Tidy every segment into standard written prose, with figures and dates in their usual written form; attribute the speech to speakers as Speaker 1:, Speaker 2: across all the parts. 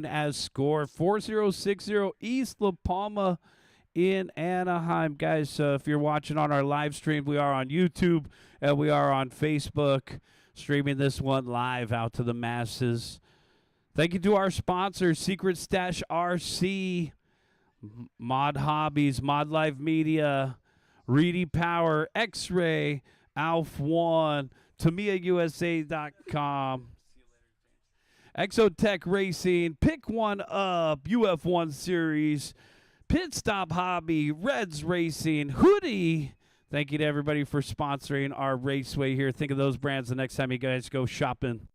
Speaker 1: as SCOR 4060 East La Palma in Anaheim. Guys, if you're watching on our live stream, we are on YouTube and we are on Facebook, streaming this one live out to the masses. Thank you to our sponsors, Secret Stash RC, Mod Hobbies, Mod Life Media, Reedy Power, X-Ray, Alf1, TamiyaUSA.com, Exotech Racing, Pick One Up, UF1 Series, Pit Stop Hobby, Reds Racing, Hoodie. Thank you to everybody for sponsoring our Raceway here. Think of those brands the next time you guys go shopping.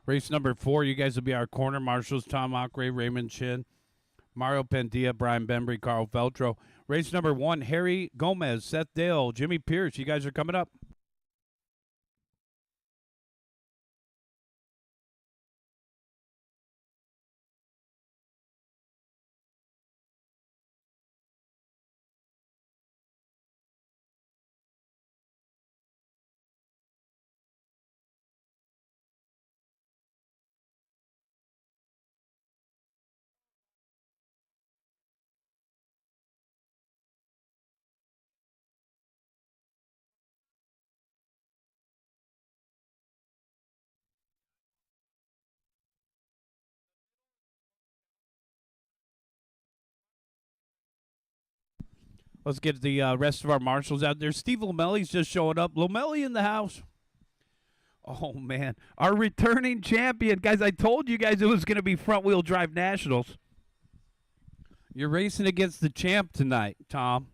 Speaker 1: Race number 4, you guys will be our corner marshals, Tom Ockray, Raymond Chin, Mario Pendia, Brian Bembry, Carl Veltro. Race number 1, Harry Gomez, Seth Dale, Jimmy Pierce. You guys are coming up. Let's get the rest of our marshals out there. Steve Lomelli's just showing up. Lomelli in the house. Oh, man. Our returning champion. Guys, I told you guys it was going to be front-wheel drive nationals. You're racing against the champ tonight, Tom.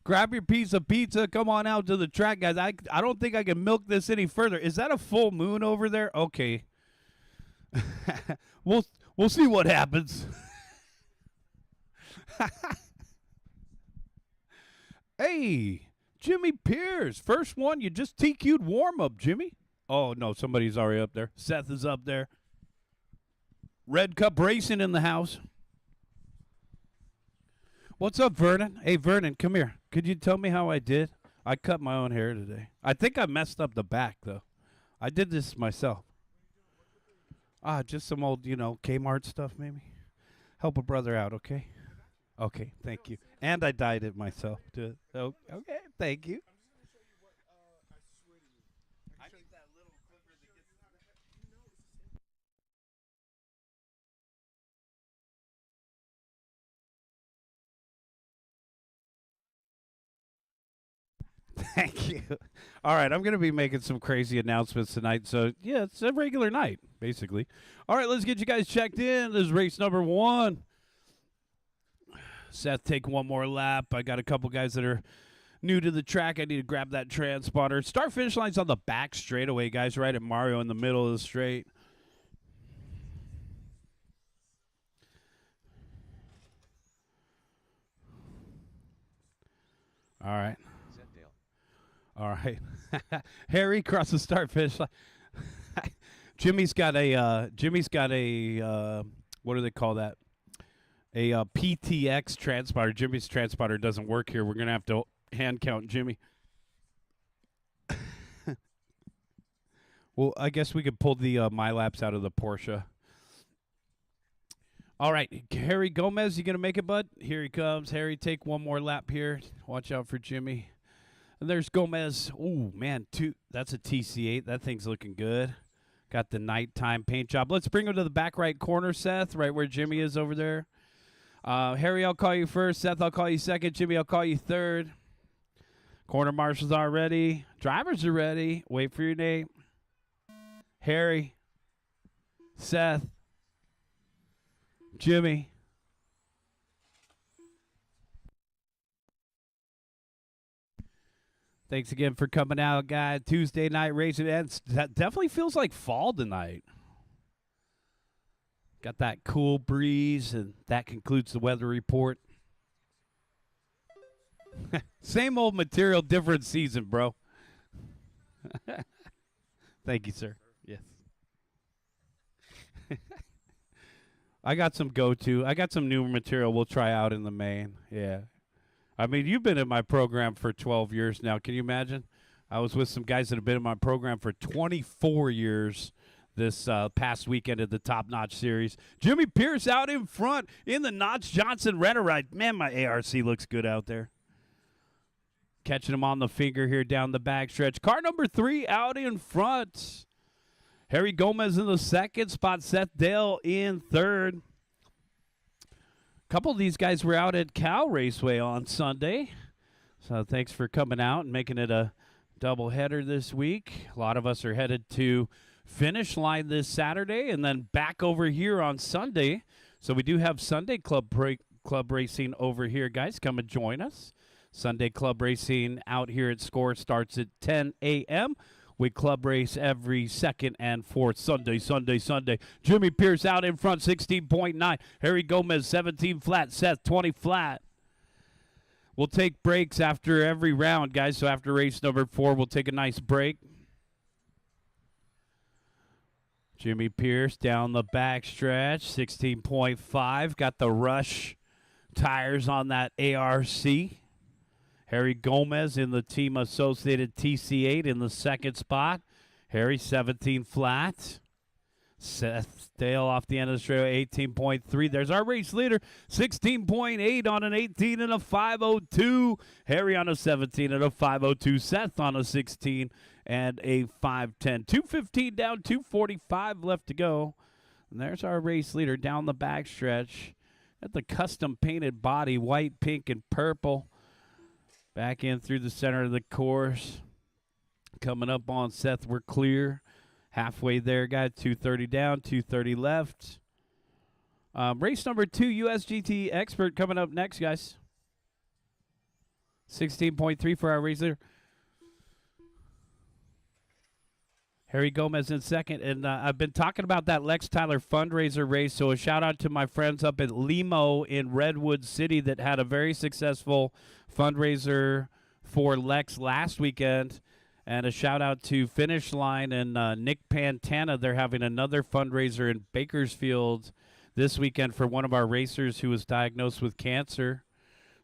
Speaker 1: Grab your piece of pizza. Come on out to the track, guys. I don't think I can milk this any further. Is that a full moon over there? Okay. we'll see what happens. Hey, Jimmy Pierce. First one, you just TQ'd warm-up, Jimmy. Oh, no, somebody's already up there. Seth is up there. Red Cup Racing in the house. What's up, Vernon? Hey, Vernon, come here. Could you tell me how I did? I cut my own hair today. I think I messed up the back, though. I did this myself. Just some old, Kmart stuff, maybe. Help a brother out, okay? Okay, thank you. And I dyed it myself. Oh, okay, thank you. Thank you. All right, I'm going to be making some crazy announcements tonight. So, yeah, it's a regular night, basically. All right, let's get you guys checked in. This is race number 1. Seth, take one more lap. I got a couple guys that are new to the track. I need to grab that transponder. Start finish line's on the back straightaway, guys, right at Mario in the middle of the straight. All right. All right. Harry across the start finish line. Jimmy's got a what do they call that? A PTX transponder. Jimmy's transponder doesn't work here. We're going to have to hand count Jimmy. Well, I guess we could pull the MyLaps out of the Porsche. All right, Harry Gomez, you going to make it, bud? Here he comes. Harry, take one more lap here. Watch out for Jimmy. And there's Gomez. Ooh, man, that's a TC8. That thing's looking good. Got the nighttime paint job. Let's bring him to the back right corner, Seth, right where Jimmy is over there. Harry, I'll call you first. Seth, I'll call you second. Jimmy, I'll call you third. Corner marshals are ready. Drivers are ready. Wait for your name. Harry, Seth, Jimmy. Thanks again for coming out, guys. Tuesday night racing. That definitely feels like fall tonight. Got that cool breeze, and that concludes the weather report. Same old material, different season, bro. Thank you, sir. Yes. I got some I got some new material we'll try out in the main. Yeah. I mean, you've been in my program for 12 years now. Can you imagine? I was with some guys that have been in my program for 24 years this past weekend at the Top Notch Series. Jimmy Pierce out in front in the Notch Johnson Rennerite. Man, my ARC looks good out there. Catching him on the finger here down the backstretch. Car number 3 out in front. Harry Gomez in the second spot. Seth Dale in third. Couple of these guys were out at Cal Raceway on Sunday. So thanks for coming out and making it a doubleheader this week. A lot of us are headed to finish line this Saturday and then back over here on Sunday. So we do have Sunday club racing over here, guys. Come and join us. Sunday club racing out here at SCOR starts at 10 a.m. We club race every second and fourth Sunday. Jimmy Pierce out in front, 16.9. Harry Gomez, 17 flat. Seth, 20 flat. We'll take breaks after every round, guys. So after race number 4, we'll take a nice break. Jimmy Pierce down the back stretch, 16.5. Got the Rush tires on that ARC. Harry Gomez in the Team Associated TC8 in the second spot. Harry, 17 flat. Seth Dale off the end of the straightaway, 18.3. There's our race leader, 16.8 on an 18 and a 502. Harry on a 17 and a 502. Seth on a 16 and a 510. 215 down, 245 left to go. And there's our race leader down the backstretch. Got the custom painted body, white, pink, and purple. Back in through the center of the course. Coming up on Seth, we're clear. Halfway there, guys. 230 down, 230 left. Race number 2, USGT Expert coming up next, guys. 16.3 for our race leader. Harry Gomez in second. And I've been talking about that Lex Tyler fundraiser race, so a shout-out to my friends up at Limo in Redwood City that had a very successful fundraiser for Lex last weekend. And a shout out to Finish Line and Nick Pantana. They're having another fundraiser in Bakersfield this weekend for one of our racers who was diagnosed with cancer.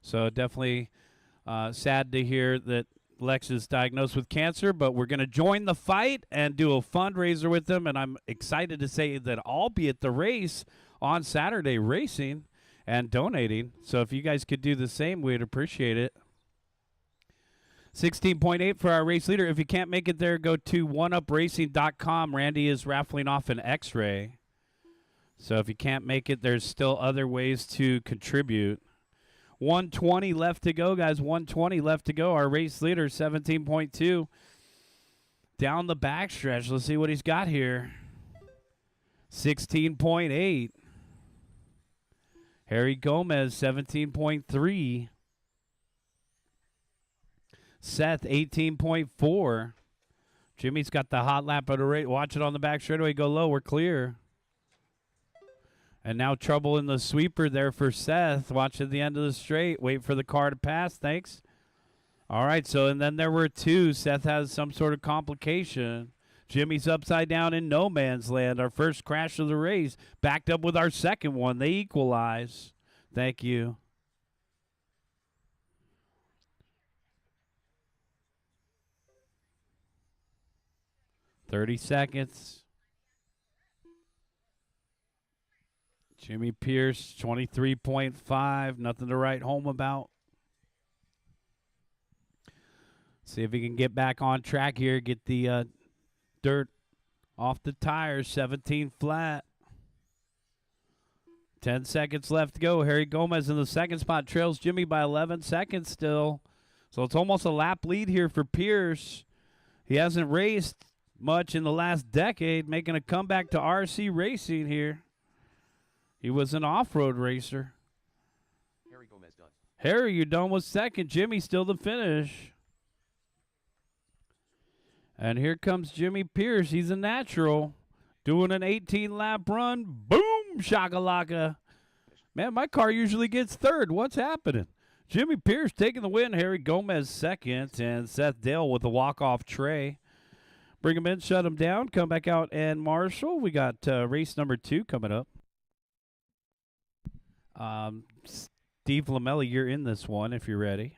Speaker 1: So definitely sad to hear that Lex is diagnosed with cancer, but we're going to join the fight and do a fundraiser with them. And I'm excited to say that I'll be at the race on Saturday racing and donating. So if you guys could do the same, we'd appreciate it. 16.8 for our race leader. If you can't make it there, go to oneupracing.com. Randy is raffling off an X-ray. So if you can't make it, there's still other ways to contribute. 120 left to go, guys. 120 left to go. Our race leader, 17.2. Down the backstretch. Let's see what he's got here. 16.8. Harry Gomez, 17.3. Seth, 18.4. Jimmy's got the hot lap of the race. Watch it on the back straightaway. Go low. We're clear. And now trouble in the sweeper there for Seth. Watch at the end of the straight. Wait for the car to pass. Thanks. All right, so and then there were two. Seth has some sort of complication. Jimmy's upside down in no man's land. Our first crash of the race. Backed up with our second one. They equalize. Thank you. $30. Jimmy Pierce, 23.5. Nothing to write home about. See if he can get back on track here. Get the dirt off the tires. 17 flat. 10 seconds left to go. Harry Gomez in the second spot. Trails Jimmy by 11 seconds still. So it's almost a lap lead here for Pierce. He hasn't raced much in the last decade. Making a comeback to RC racing here. He was an off-road racer.
Speaker 2: Harry Gomez done.
Speaker 1: Harry, you're done with second. Jimmy still to finish. And here comes Jimmy Pierce. He's a natural. Doing an 18-lap run. Boom! Shakalaka. Man, my car usually gets third. What's happening? Jimmy Pierce taking the win. Harry Gomez second. And Seth Dale with a walk-off tray. Bring him in, shut him down. Come back out and marshal. We got race number 2 coming up. Steve Lamelli, you're in this one if you're ready.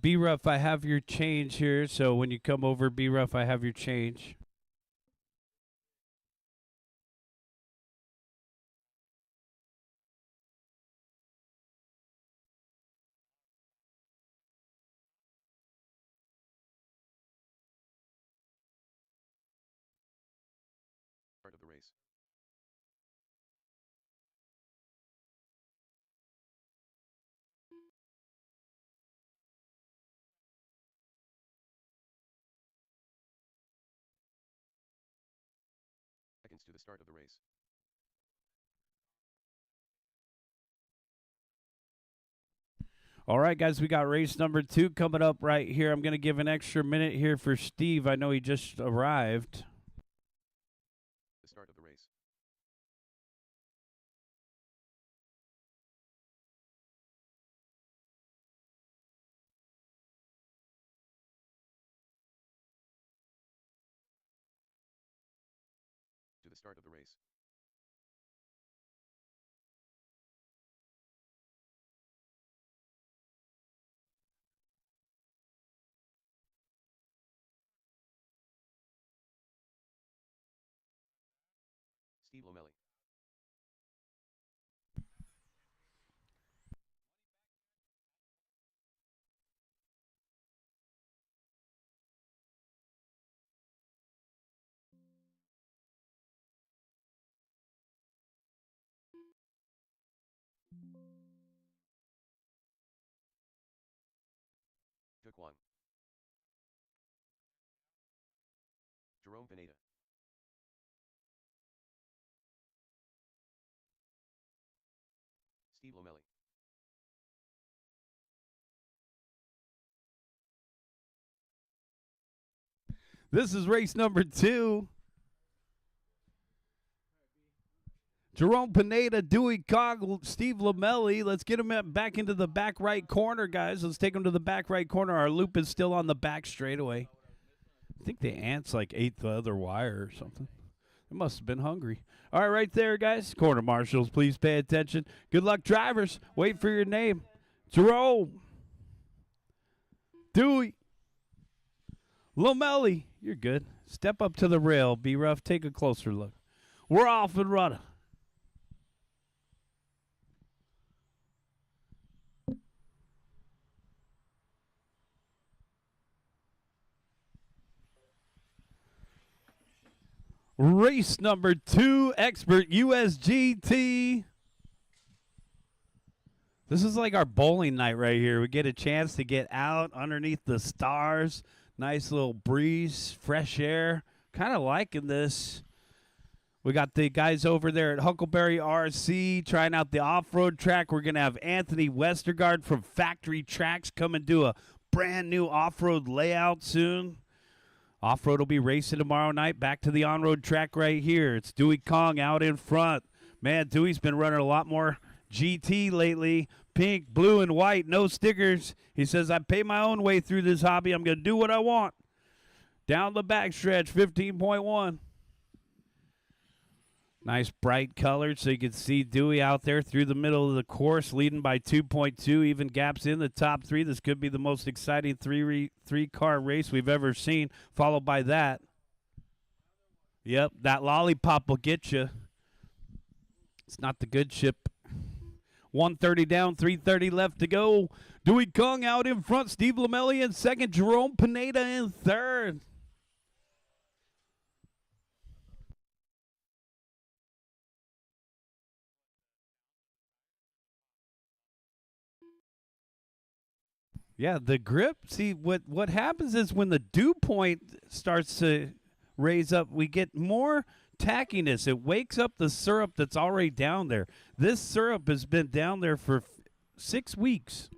Speaker 1: B-Ruff, I have your change here, so when you come over, B-Ruff, I have your change.
Speaker 2: Start of the race. Seconds to the start of the race.
Speaker 1: All right, guys, we got race number 2 coming up right here. I'm going to give an extra minute here for Steve. I know he just arrived.
Speaker 2: The start of the race. To the start of the race. Steve Lomelli. Took one. Jerome Pineda. Steve Lomelli.
Speaker 1: This is race number 2. Jerome Pineda, Dewey Cog, Steve Lomelli. Let's get him back into the back right corner, guys. Let's take him to the back right corner. Our loop is still on the back straightaway. I think the ants like ate the other wire or something. They must have been hungry. All right, right there, guys. Corner marshals, please pay attention. Good luck, drivers. Wait for your name. Jerome. Dewey. Lomelli. You're good. Step up to the rail. Be rough. Take a closer look. We're off and running. Race number 2, Expert USGT. This is like our bowling night right here. We get a chance to get out underneath the stars. Nice little breeze, fresh air. Kind of liking this. We got the guys over there at Huckleberry RC trying out the off-road track. We're going to have Anthony Westergaard from Factory Tracks come and do a brand new off-road layout soon. Off-road will be racing tomorrow night. Back to the on-road track right here. It's Dewey Kong out in front. Man, Dewey's been running a lot more GT lately. Pink, blue, and white. No stickers. He says, I pay my own way through this hobby. I'm going to do what I want. Down the backstretch, 15.1. Nice bright colors so you can see Dewey out there through the middle of the course, leading by 2.2. Even gaps in the top 3. This could be the most exciting three-car race we've ever seen, followed by that. Yep, that lollipop will get you. It's not the good ship. 130 down, 330 left to go. Dewey Kong out in front. Steve Lomelli in second. Jerome Pineda in third. Yeah, the grip. See, what happens is when the dew point starts to raise up, we get more tackiness. It wakes up the syrup that's already down there. This syrup has been down there for 6 weeks.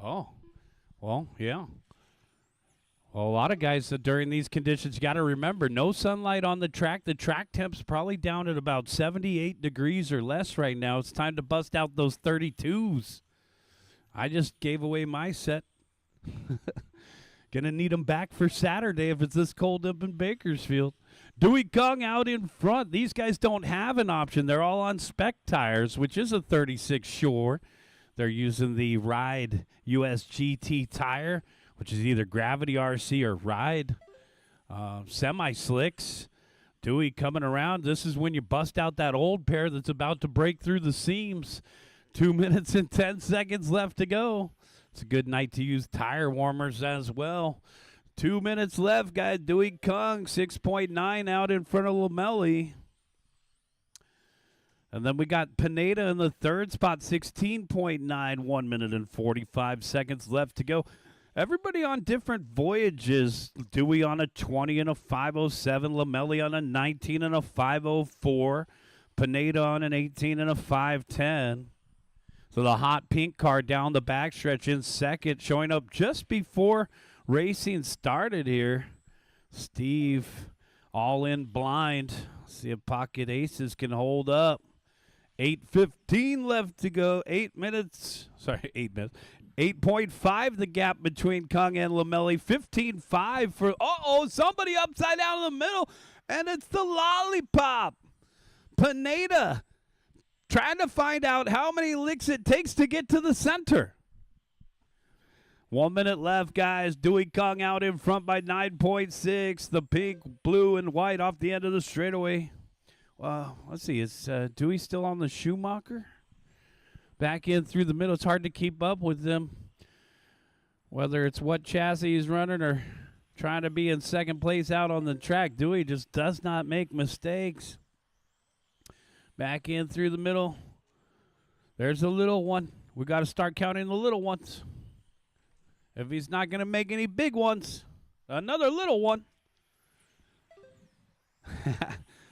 Speaker 1: Oh, well, yeah. Well, a lot of guys during these conditions, you got to remember, no sunlight on the track. The track temp's probably down at about 78 degrees or less right now. It's time to bust out those 32s. I just gave away my set. Gonna need them back for Saturday if it's this cold up in Bakersfield. Dewey Kong out in front. These guys don't have an option. They're all on spec tires, which is a 36 Shore. They're using the Ride USGT tire, which is either Gravity RC or Ride. Semi-slicks. Dewey coming around. This is when you bust out that old pair that's about to break through the seams. 2 minutes and 10 seconds left to go. It's a good night to use tire warmers as well. 2 minutes left, guys. Dewey Kong, 6.9 out in front of Lomelli. And then we got Pineda in the third spot, 16.9, 1 minute and 45 seconds left to go. Everybody on different voyages. Dewey on a 20 and a 5:07. Lomelli on a 19 and a 5:04. Pineda on an 18 and a 5:10. So the hot pink car down the backstretch in second, showing up just before racing started here. Steve all in blind. See if Pocket Aces can hold up. 8:15 left to go. 8 minutes. Sorry, 8 minutes. 8.5 the gap between Kong and Lomelli. 15.5 for, somebody upside down in the middle, and it's the lollipop. Pineda trying to find out how many licks it takes to get to the center. 1 minute left, guys. Dewey Kong out in front by 9.6. The pink, blue, and white off the end of the straightaway. Let's see. Is Dewey still on the Schumacher? Back in through the middle. It's hard to keep up with them, whether it's what chassis he's running or trying to be in second place out on the track. Dewey just does not make mistakes. Back in through the middle. There's a little one. We got to start counting the little ones. If he's not going to make any big ones, another little one.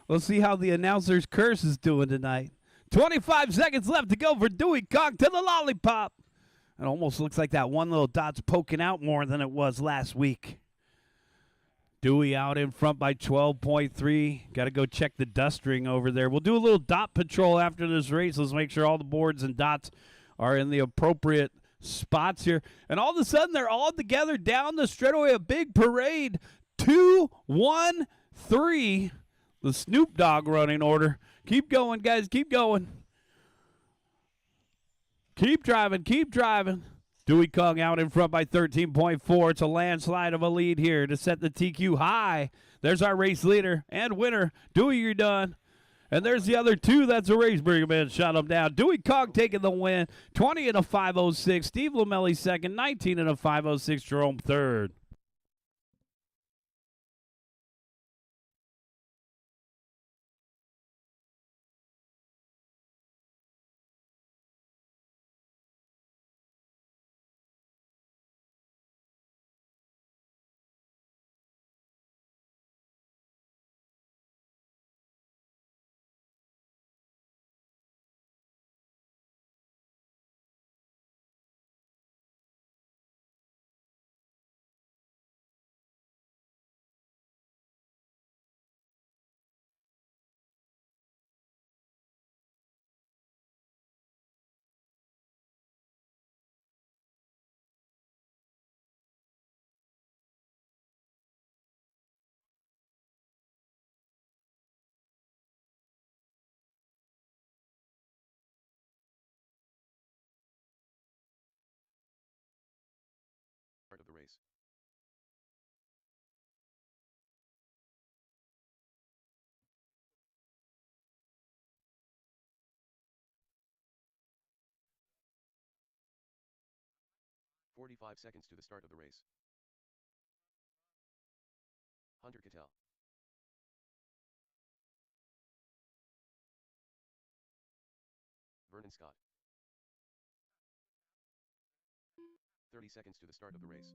Speaker 1: We'll see how the announcer's curse is doing tonight. 25 seconds left to go for Dewey Cock to the lollipop. It almost looks like that one little dot's poking out more than it was last week. Dewey out in front by 12.3. Got to go check the dust ring over there. We'll do a little dot patrol after this race. Let's make sure all the boards and dots are in the appropriate spots here. And all of a sudden, they're all together down the straightaway. A big parade. 2, 1, 3. The Snoop Dogg running order. Keep going, guys. Keep going. Keep driving. Keep driving. Dewey Kong out in front by 13.4. It's a landslide of a lead here to set the TQ high. There's our race leader and winner. Dewey, you're done. And there's the other two. That's a race bringer man. Shot him down. Dewey Kong taking the win. 20 in a 5:06. Steve Lamelli second. 19 in a 5:06. Jerome third.
Speaker 2: Start of the race. "45 seconds to the start of the race. Hunter Cattell. Vernon Scott. 30 seconds to the start of the race.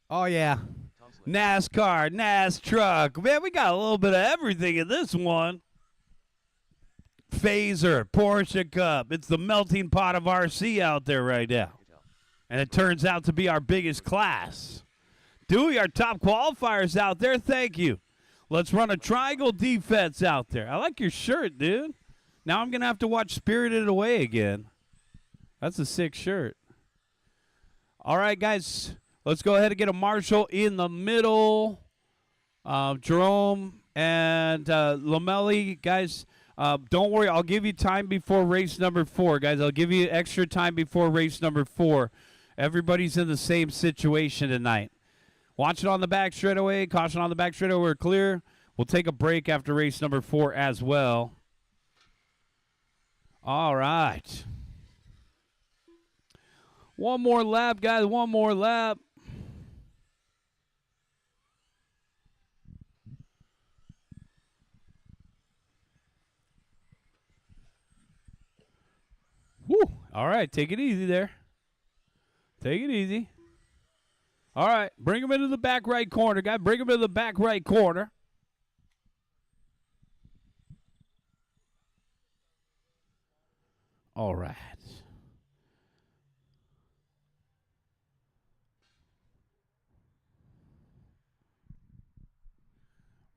Speaker 1: Oh, yeah.
Speaker 2: Tom Slick.
Speaker 1: NASCAR, NAS truck. Man, we got a little bit of everything in this one. Phaser, Porsche Cup. It's the melting pot of RC out there right now.
Speaker 2: Cattell.
Speaker 1: And it turns out to be our biggest class. Dewey, our top qualifiers out there. Thank you. Let's run a triangle defense out there. I like your shirt, dude. Now I'm going to have to watch Spirited Away again. That's a sick shirt. All right, guys. Let's go ahead and get a marshal in the middle. Jerome and Lamelli, guys, don't worry. I'll give you time before race number 4, guys. I'll give you extra time before race number 4. Everybody's in the same situation tonight. Watch it on the back straightaway. Caution on the back straightaway. We're clear. We'll take a break after race number 4 as well. All right. One more lap, guys. One more lap. Woo. All right. Take it easy there. Take it easy. All right. Bring him into the back right corner, guys. Bring him into the back right corner. All right.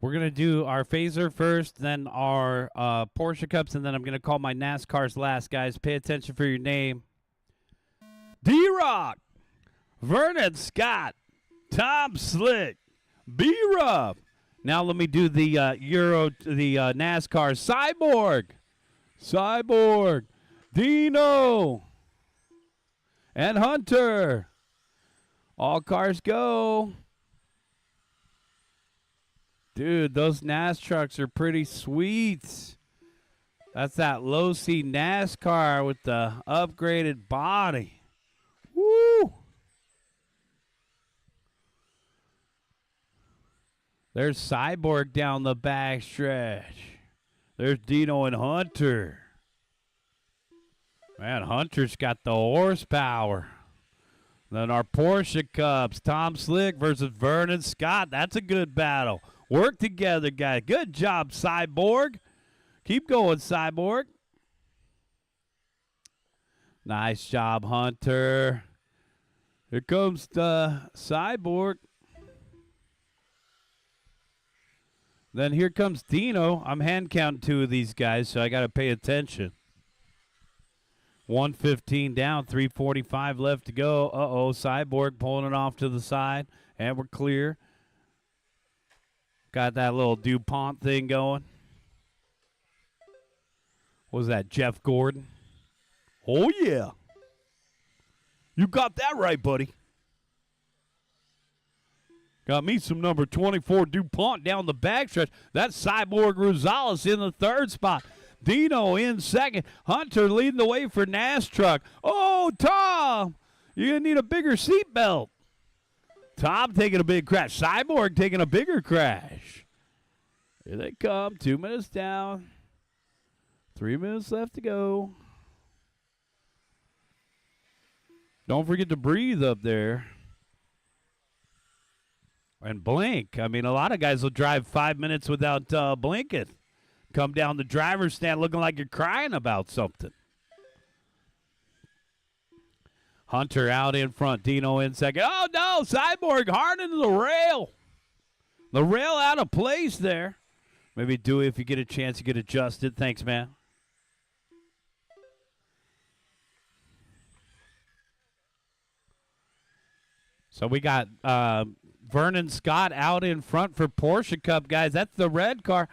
Speaker 1: We're going to do our phaser first, then our Porsche Cups, and then I'm going to call my NASCARs last, guys. Pay attention for your name. D-Rock, Vernon Scott, Tom Slick, B-Ruff. Now let me do the NASCAR. Cyborg, Dino, and Hunter. All cars go. Dude, those NAS trucks are pretty sweet. That's that low-C NASCAR with the upgraded body. Woo! There's Cyborg down the back stretch. There's Dino and Hunter. Man, Hunter's got the horsepower. Then our Porsche Cups, Tom Slick versus Vernon Scott. That's a good battle. Work together, guys. Good job, Cyborg. Keep going, Cyborg. Nice job, Hunter. Here comes the Cyborg. Then here comes Dino. I'm hand counting two of these guys, so I got to pay attention. 115 down, 3:45 left to go. Uh-oh, Cyborg pulling it off to the side, and we're clear. Got that little DuPont thing going. What was that, Jeff Gordon? Oh, yeah. You got that right, buddy. Got me some number 24 DuPont down the backstretch. That's Cyborg Rosales in the third spot. Dino in second. Hunter leading the way for Nash Truck. Oh, Tom, you're going to need a bigger seatbelt. Tom taking a big crash. Cyborg taking a bigger crash. Here they come. 2 minutes down. 3 minutes left to go. Don't forget to breathe up there. And blink. I mean, a lot of guys will drive 5 minutes without blinking. Come down the driver's stand looking like you're crying about something. Hunter out in front. Dino in second. Oh, no. Cyborg hard into the rail. The rail out of place there. Maybe Dewey, if you get a chance, you get adjusted. Thanks, man. So we got Vernon Scott out in front for Porsche Cup, guys. That's the red car.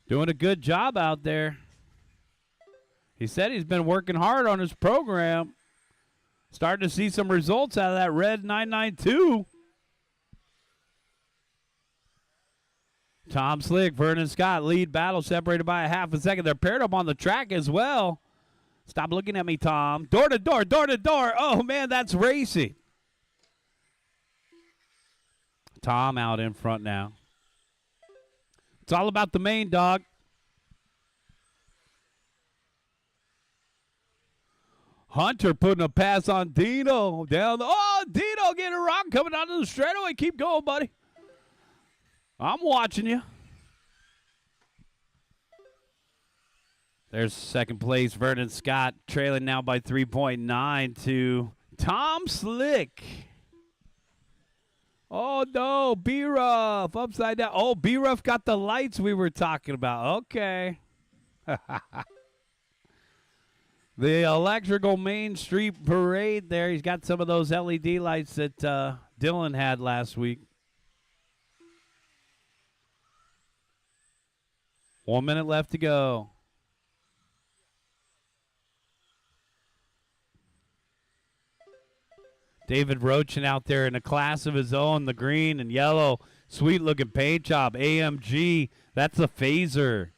Speaker 1: Doing a good job out there. He said he's been working hard on his program. Starting to see some results out of that red 992. Tom Slick, Vernon Scott, lead battle separated by a half a second. They're paired up on the track as well. Stop looking at me, Tom. Door to door, door to door. Oh, man, that's racing. Tom out in front now. It's all about the main dog. Hunter putting a pass on Dino. Down the, oh, Dino getting a rock coming onto the straightaway. Keep going, buddy. I'm watching you. There's second place. Vernon Scott trailing now by 3.9 to Tom Slick. Oh, no. B-Ruff upside down. Oh, B-Ruff got the lights we were talking about. Okay. The electrical Main Street parade there. He's got some of those LED lights that Dylan had last week. 1 minute left to go. David Rochin out there in a class of his own, the green and yellow, sweet-looking paint job, AMG. That's a phaser.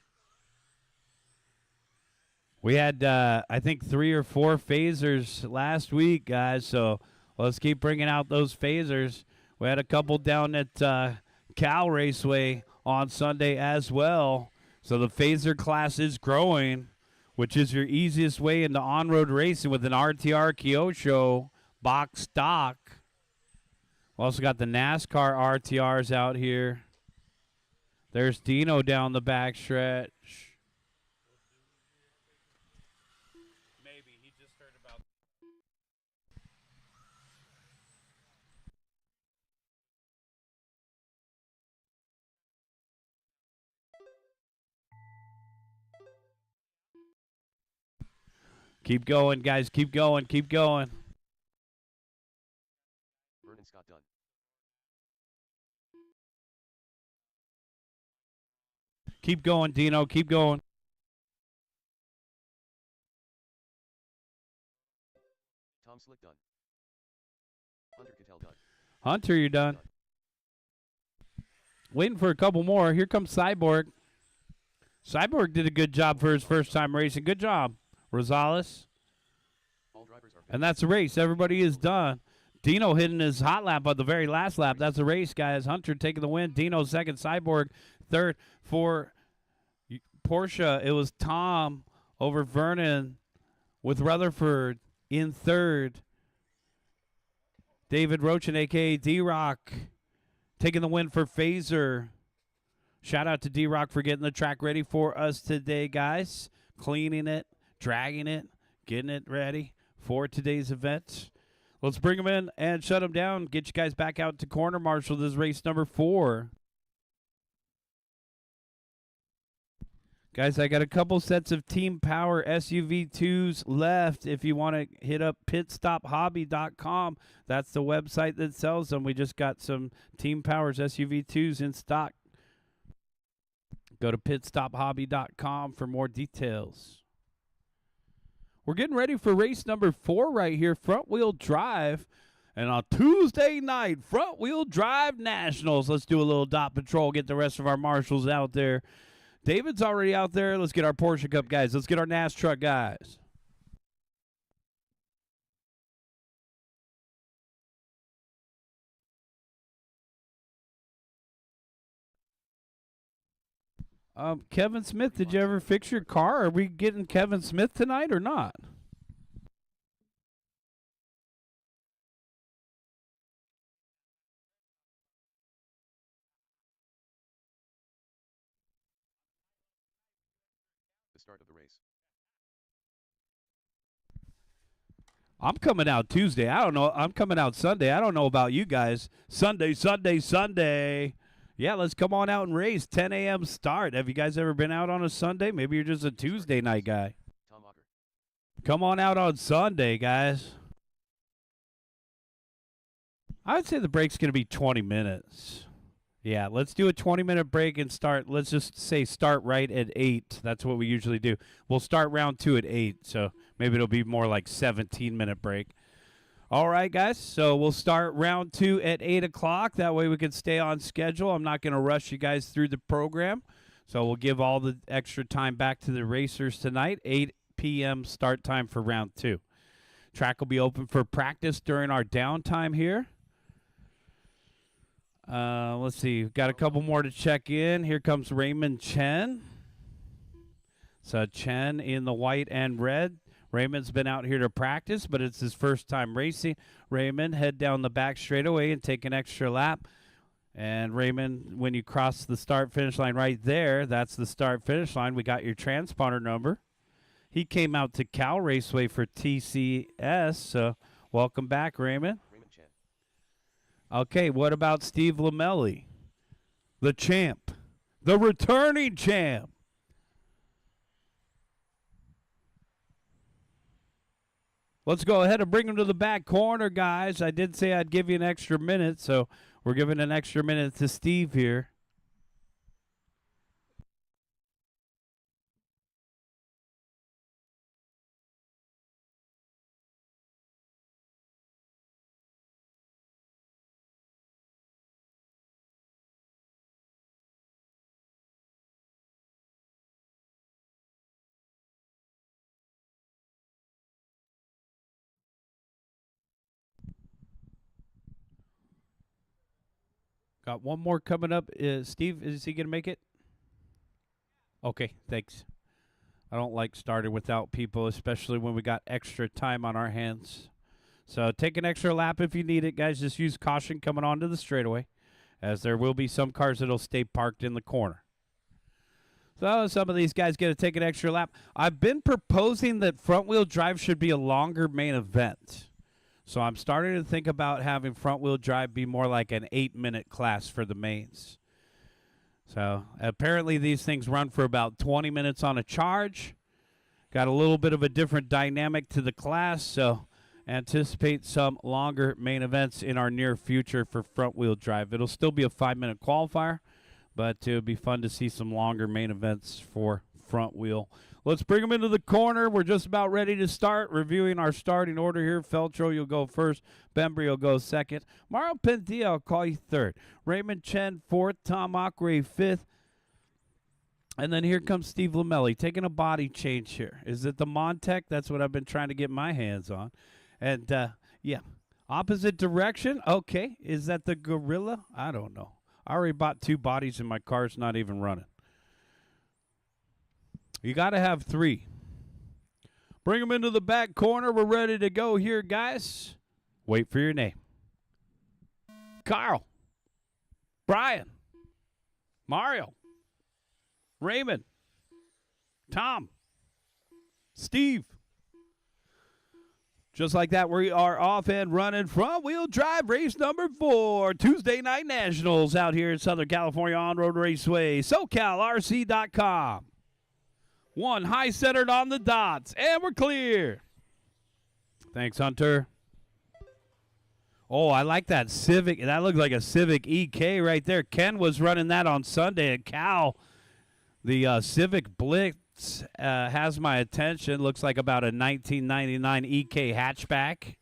Speaker 1: We had, I think, 3 or 4 phasers last week, guys, so let's keep bringing out those phasers. We had a couple down at Cal Raceway on Sunday as well. So the phaser class is growing, which is your easiest way into on-road racing with an RTR Kyosho box stock. We also got the NASCAR RTRs out here. There's Dino down the backstretch. Maybe he just heard about. Keep going, guys. Keep going. Keep going.
Speaker 2: Vernon Scott done.
Speaker 1: Keep going, Dino. Keep going.
Speaker 2: Tom Slick done. Hunter Cattell done.
Speaker 1: Hunter, you're done. Waiting for a couple more. Here comes Cyborg. Cyborg did a good job for his first time racing. Good job, Rosales.
Speaker 2: All drivers are
Speaker 1: And that's a race. Everybody is done. Dino hitting his hot lap on the very last lap. That's a race, guys. Hunter taking the win. Dino second. Cyborg Third, for Porsche, it was Tom over Vernon with Rutherford in third. David Rochin, a.k.a. D-Rock, taking the win for Phaser. Shout out to D-Rock for getting the track ready for us today, guys. Cleaning it, dragging it, getting it ready for today's event. Let's bring them in and shut them down. Get you guys back out to corner marshal. This is race number 4. Guys, I got a couple sets of Team Power SUV2s left. If you want to hit up pitstophobby.com, that's the website that sells them. We just got some Team Powers SUV2s in stock. Go to pitstophobby.com for more details. We're getting ready for race number 4 right here, front-wheel drive. And on Tuesday night, front-wheel drive nationals. Let's do a little dot patrol, get the rest of our marshals out there. David's already out there. Let's get our Porsche Cup guys. Let's get our NAS truck guys. Kevin Smith, did you ever fix your car? Are we getting Kevin Smith tonight or not?
Speaker 2: The start of the race.
Speaker 1: I'm coming out Tuesday. I don't know. I'm coming out Sunday. I don't know about you guys. Sunday, Sunday, Sunday. Yeah, let's come on out and race. 10 a.m. start. Have you guys ever been out on a Sunday? Maybe you're just a Tuesday night guy.
Speaker 2: Tom Walker.
Speaker 1: Come on out on Sunday, guys. I would say the break's going to be 20 minutes. Yeah, let's do a 20-minute break and start. Let's just say start right at 8. That's what we usually do. We'll start round 2 at 8, so maybe it'll be more like 17-minute break. All right, guys, so we'll start round 2 at 8 o'clock. That way we can stay on schedule. I'm not going to rush you guys through the program, so we'll give all the extra time back to the racers tonight. 8 p.m. start time for round 2. Track will be open for practice during our downtime here. Let's see. We've got a couple more to check in. Here comes Raymond Chen. So Chen in the white and red. Raymond's been out here to practice, but it's his first time racing. Raymond, head down the back straightaway and take an extra lap. And Raymond, when you cross the start-finish line right there, that's the start-finish line. We got your transponder number. He came out to Cal Raceway for TCS, so welcome back, Raymond.
Speaker 2: Raymond Chen.
Speaker 1: Okay, what about Steve Lamelli? The champ. The returning champ. Let's go ahead and bring him to the back corner, guys. I did say I'd give you an extra minute, so we're giving an extra minute to Steve here. Got one more coming up. Steve, is he going to make it? Okay, thanks. I don't like starting without people, especially when we got extra time on our hands. So take an extra lap if you need it, guys. Just use caution coming onto the straightaway, as there will be some cars that will stay parked in the corner. So some of these guys get to take an extra lap. I've been proposing that front-wheel drive should be a longer main event. So I'm starting to think about having front-wheel drive be more like an 8-minute class for the mains. So apparently these things run for about 20 minutes on a charge. Got a little bit of a different dynamic to the class, so anticipate some longer main events in our near future for front-wheel drive. It'll still be a 5-minute qualifier, but it would be fun to see some longer main events for front-wheel. Let's bring them into the corner. We're just about ready to start reviewing our starting order here. Feltro, you'll go first. Bembry will go second. Mario Pendia, I'll call you third. Raymond Chen, fourth. Tom Ockrey, fifth. And then here comes Steve Lamelli taking a body change here. Is it the Montec? That's what I've been trying to get my hands on. And, yeah, opposite direction. Okay, is that the Gorilla? I don't know. I already bought 2 bodies and my car's not even running. You got to have 3. Bring them into the back corner. We're ready to go here, guys. Wait for your name. Carl. Brian. Mario. Raymond. Tom. Steve. Just like that, we are off and running front-wheel drive race number 4, Tuesday Night Nationals out here in Southern California on-road raceway, SoCalRC.com. 1 high centered on the dots, and we're clear. Thanks, Hunter. Oh, I like that Civic. That looks like a Civic EK right there. Ken was running that on Sunday at Cal. The Civic Blitz has my attention. Looks like about a 1999 EK hatchback.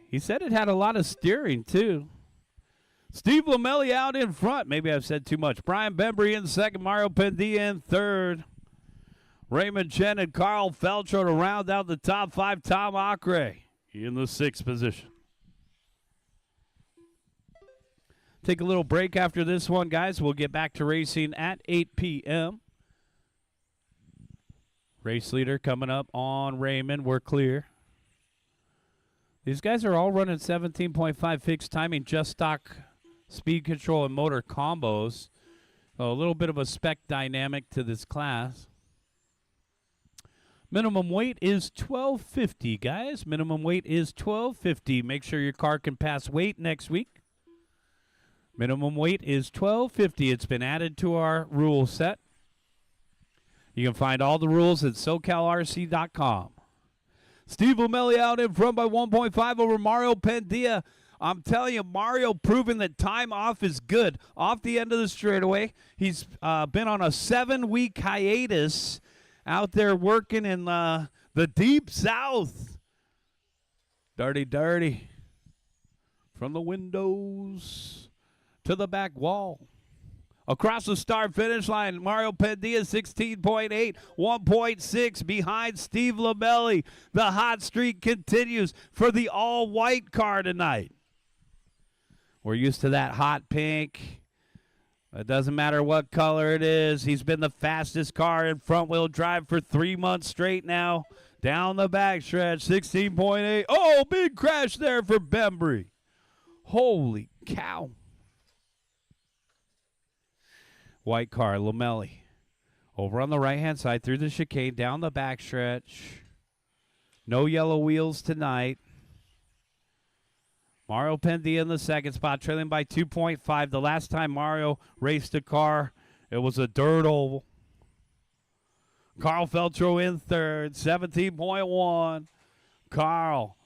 Speaker 1: He said it had a lot of steering, too. Steve Lamelli out in front. Maybe I've said too much. Brian Bembry in second. Mario Pendia in third. Raymond Chen and Carl Feltro to round out the top 5. Tom Acre in the 6th position. Take a little break after this one, guys. We'll get back to racing at 8 p.m. Race leader coming up on Raymond. We're clear. These guys are all running 17.5 fixed timing, just stock speed control and motor combos. So a little bit of a spec dynamic to this class. Minimum weight is 1250, guys. Minimum weight is 1250. Make sure your car can pass weight next week. Minimum weight is 1250. It's been added to our rule set. You can find all the rules at SoCalRC.com. Steve Lamelli out in front by 1.5 over Mario Pendia. I'm telling you, Mario proving that time off is good. Off the end of the straightaway. He's been on a 7-week hiatus out there working in the deep south. Dirty, dirty. From the windows to the back wall. Across the start finish line, Mario Pendia 16.8, 1.6 behind Steve Lamelli. The hot streak continues for the all-white car tonight. We're used to that hot pink. It doesn't matter what color it is. He's been the fastest car in front-wheel drive for 3 months straight now. Down the backstretch, 16.8. Oh, big crash there for Bembry. Holy cow. White car, Lamelli. Over on the right-hand side through the chicane, down the backstretch. No yellow wheels tonight. Mario Pendia in the second spot, trailing by 2.5. The last time Mario raced a car, it was a dirt oval. Carl Feltro in third, 17.1. Carl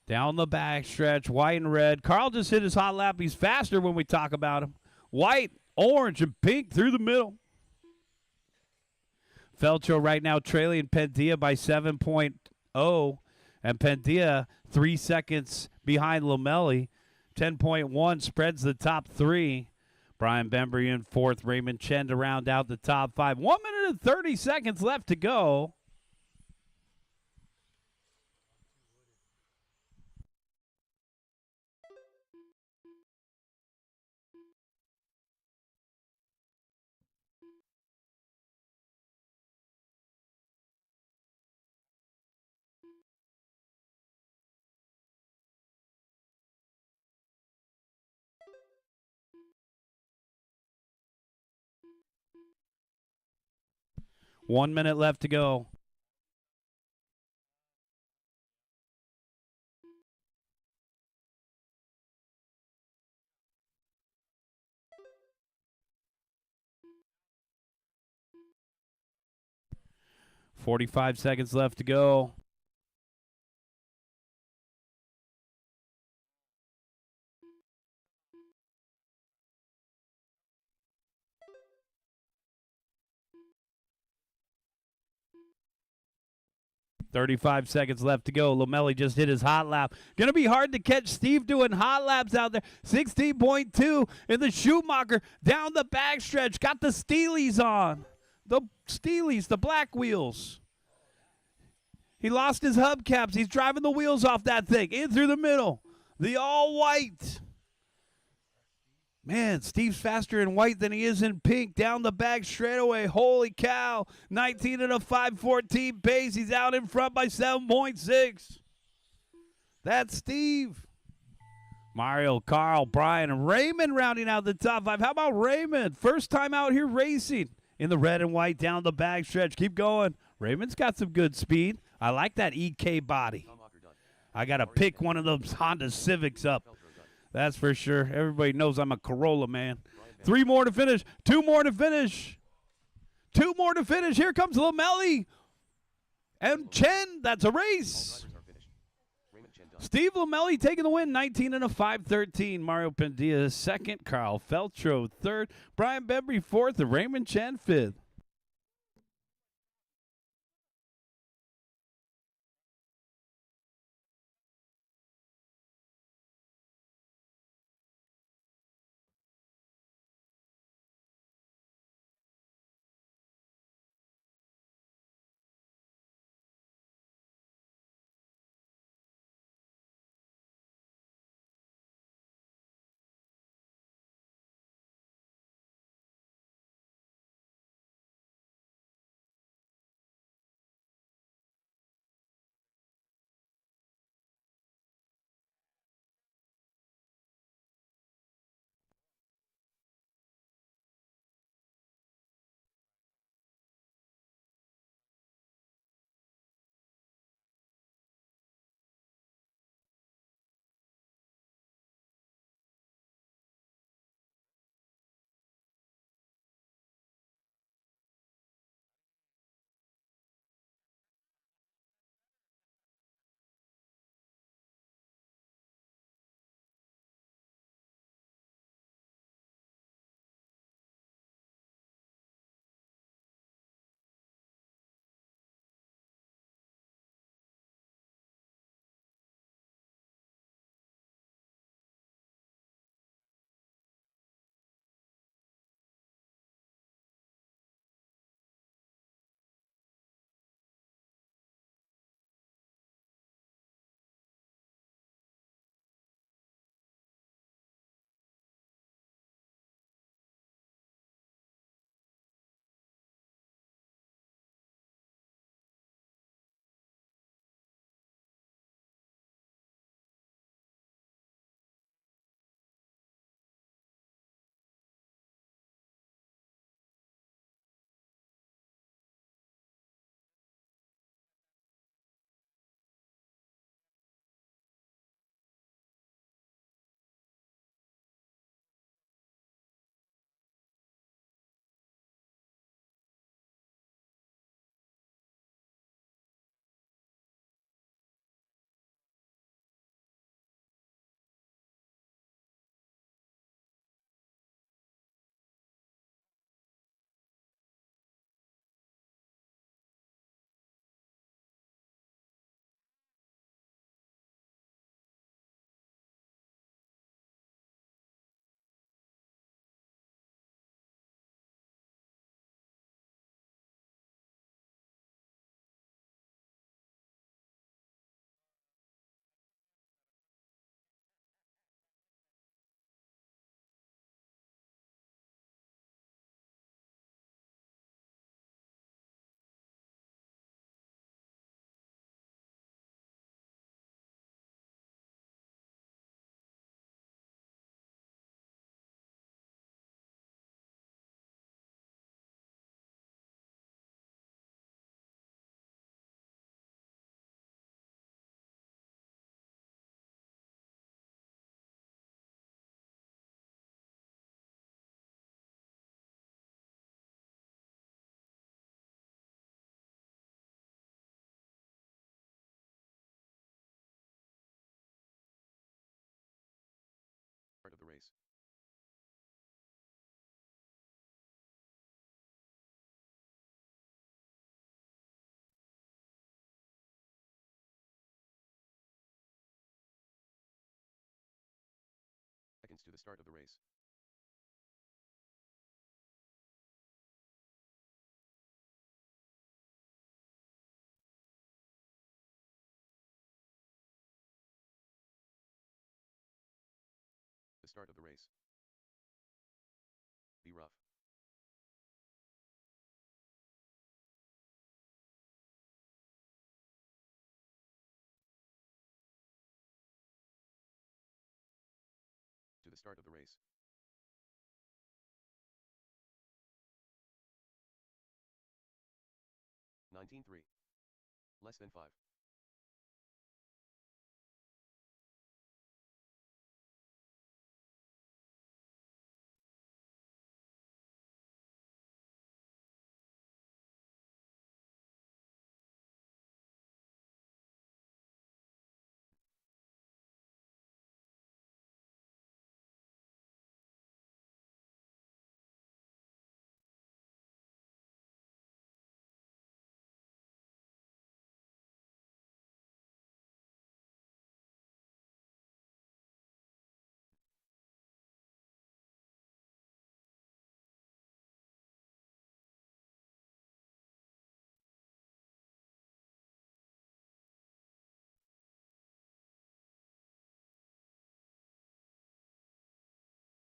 Speaker 1: down the backstretch, white and red. Carl just hit his hot lap. He's faster when we talk about him. White, orange, and pink through the middle. Feltro right now trailing Pendia by 7.0. And Pendia 3 seconds behind Lamelli. 10.1 spreads the top 3. Brian Bembry in fourth. Raymond Chen to round out the top 5. 1 minute and 30 seconds left to go. One minute left to go. .45 seconds left to go. .35 seconds left to go. Lamelli just hit his hot lap. Going to be hard to catch Steve doing hot laps out there. 16.2 in the Schumacher down the backstretch. Got the Steelies on. The Steelies, the black wheels. He lost his hubcaps. He's driving the wheels off that thing. In through the middle. The all white. Man, Steve's faster in white than he is in pink. Down the back straightaway. Holy cow. 19 and a 5:14 pace. He's out in front by 7.6. That's Steve. Mario, Carl, Brian, and Raymond rounding out the top five. How about Raymond? First time out here racing in the red and white down the back stretch. Keep going. Raymond's got some good speed. I like that EK body.
Speaker 2: Tom Walker done.
Speaker 1: I got to pick one of those Honda Civics up.
Speaker 2: Feltro done.
Speaker 1: That's for sure. Everybody knows I'm a Corolla man.
Speaker 2: Brian Van
Speaker 1: 3 more to finish. 2 more to finish. 2 more to finish. Here comes Lamelli. And Chen. That's a
Speaker 2: All
Speaker 1: race.
Speaker 2: drivers are finished. Raymond Chen done.
Speaker 1: Steve Lamelli taking the win. 19 and a 5:13. Mario Pendia second. Carl Feltro third. Brian Bembry fourth. And Raymond Chen fifth.
Speaker 2: Start of the race. Seconds to the start of the race. The start of the race. Be rough. To the start of the race. 19-3. Less than 5.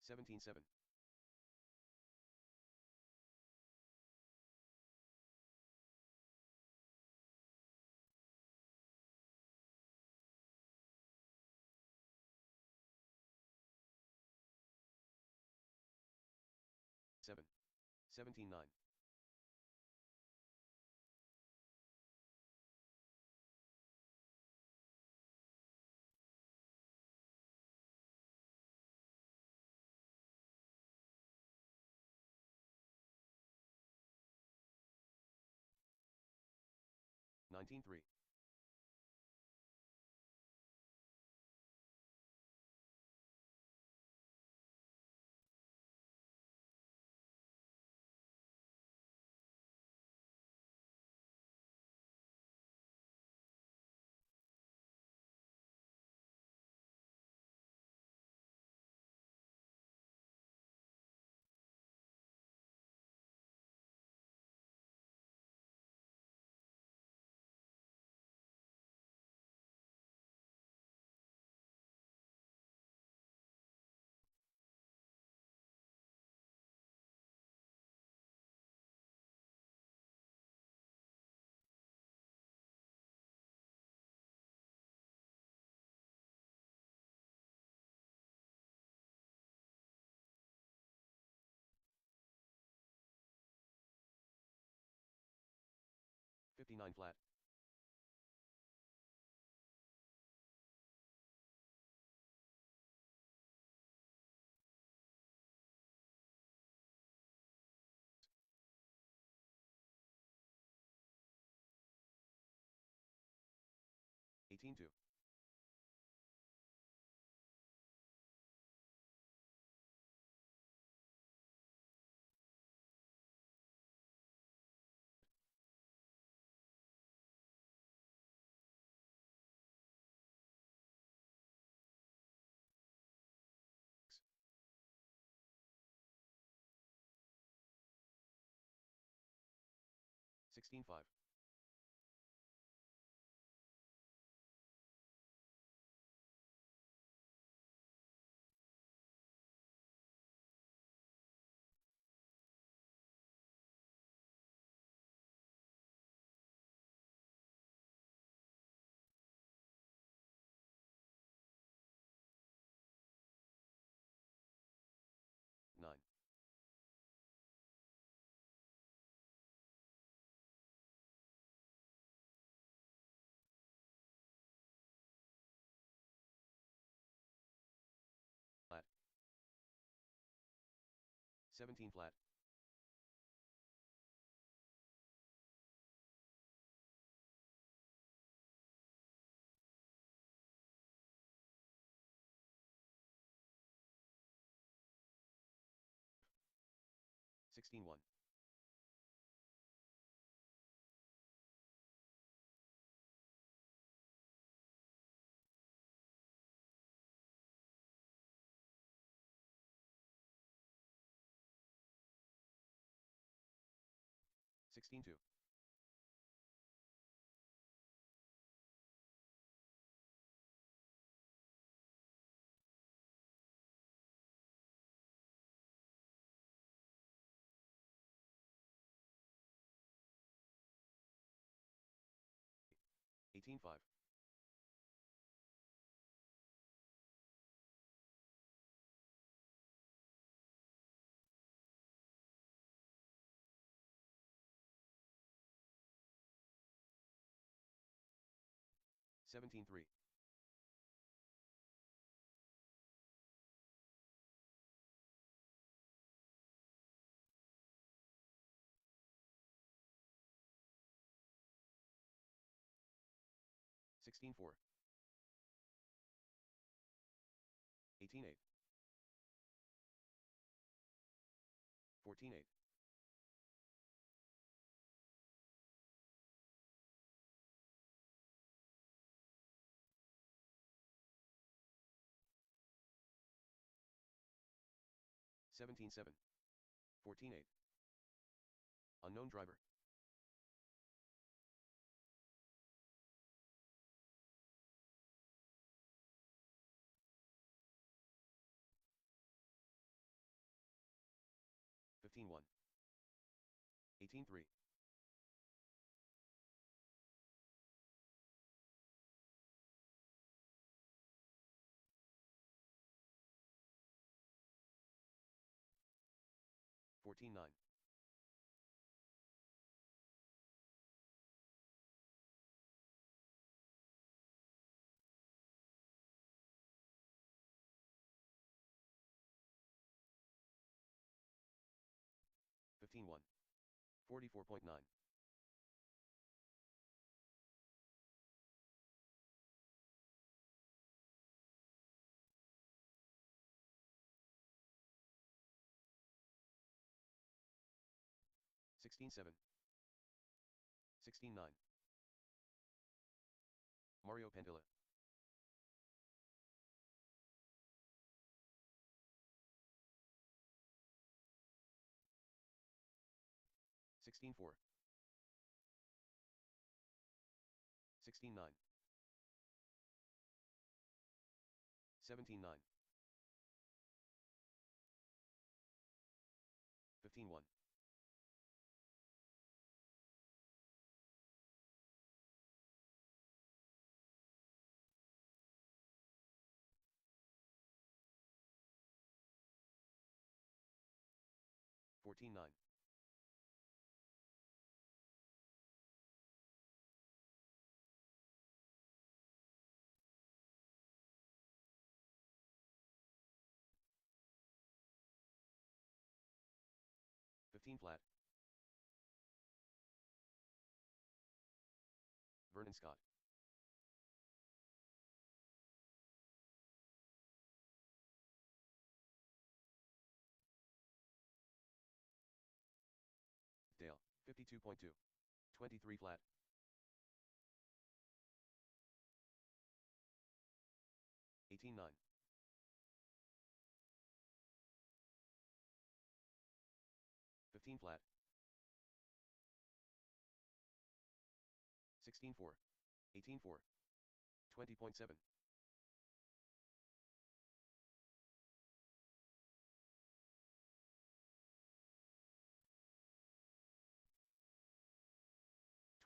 Speaker 2: Seventeen 7. 7. 17-9. 19-3. 59 flat. 18-2. 16-5. 9. 17 flat. 16-1. Sixteen two. 18-5. 17-3. 16-4. 18-8. 14-8. 17-7. 14-8. Unknown driver. 15-1. 18-3. 14-9. 15-1. 44.9. 16-7. 16-9. Mario Pandilla. 16-4. 16-9. 17-9. 15-1. 14-9. 15 flat. Vernon Scott. 52.2. 23 flat. 18-9. 15 flat. 16-4. 18-4. 20.7.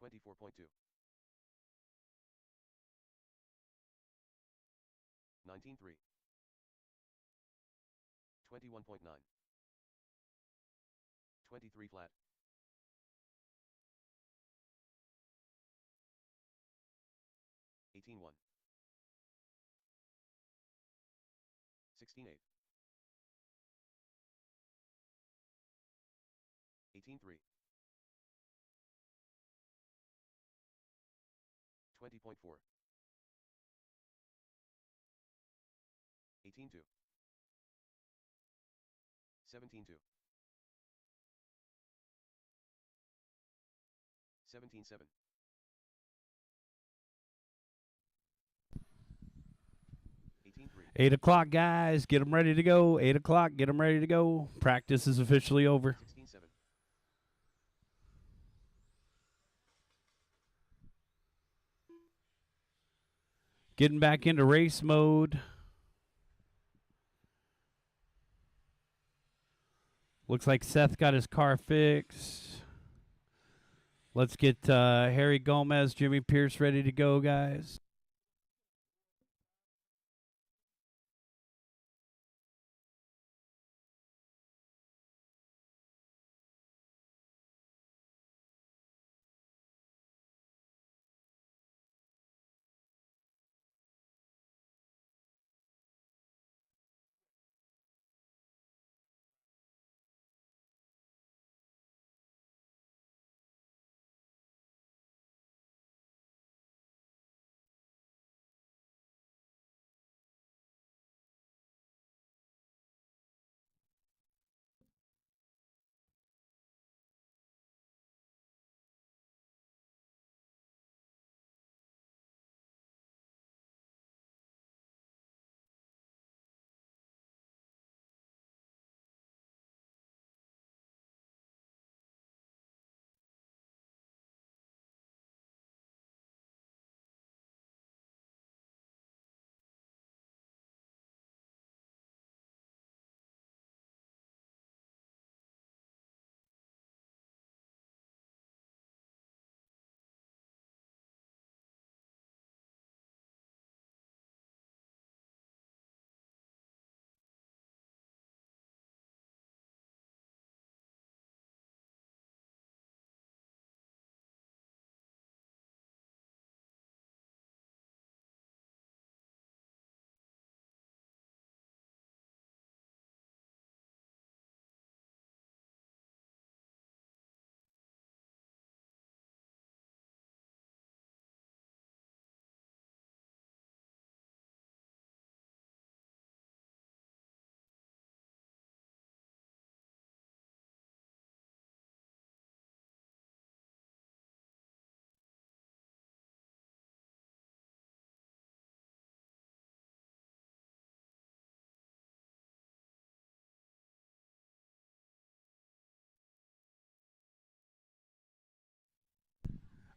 Speaker 2: 24.2. 19-3. 21.9. 23 flat. 18-1. 16-8. 18-3. 20.4. 18-2. 17-2. 17-7. 18-3.
Speaker 1: 8 o'clock, guys. Get them ready to go. 8 o'clock. Get them ready to go. Practice is officially over.
Speaker 2: 16-7.
Speaker 1: Getting back into race mode. Looks like Seth got his car fixed. Let's get Harry Gomez, Jimmy Pierce ready to go, guys.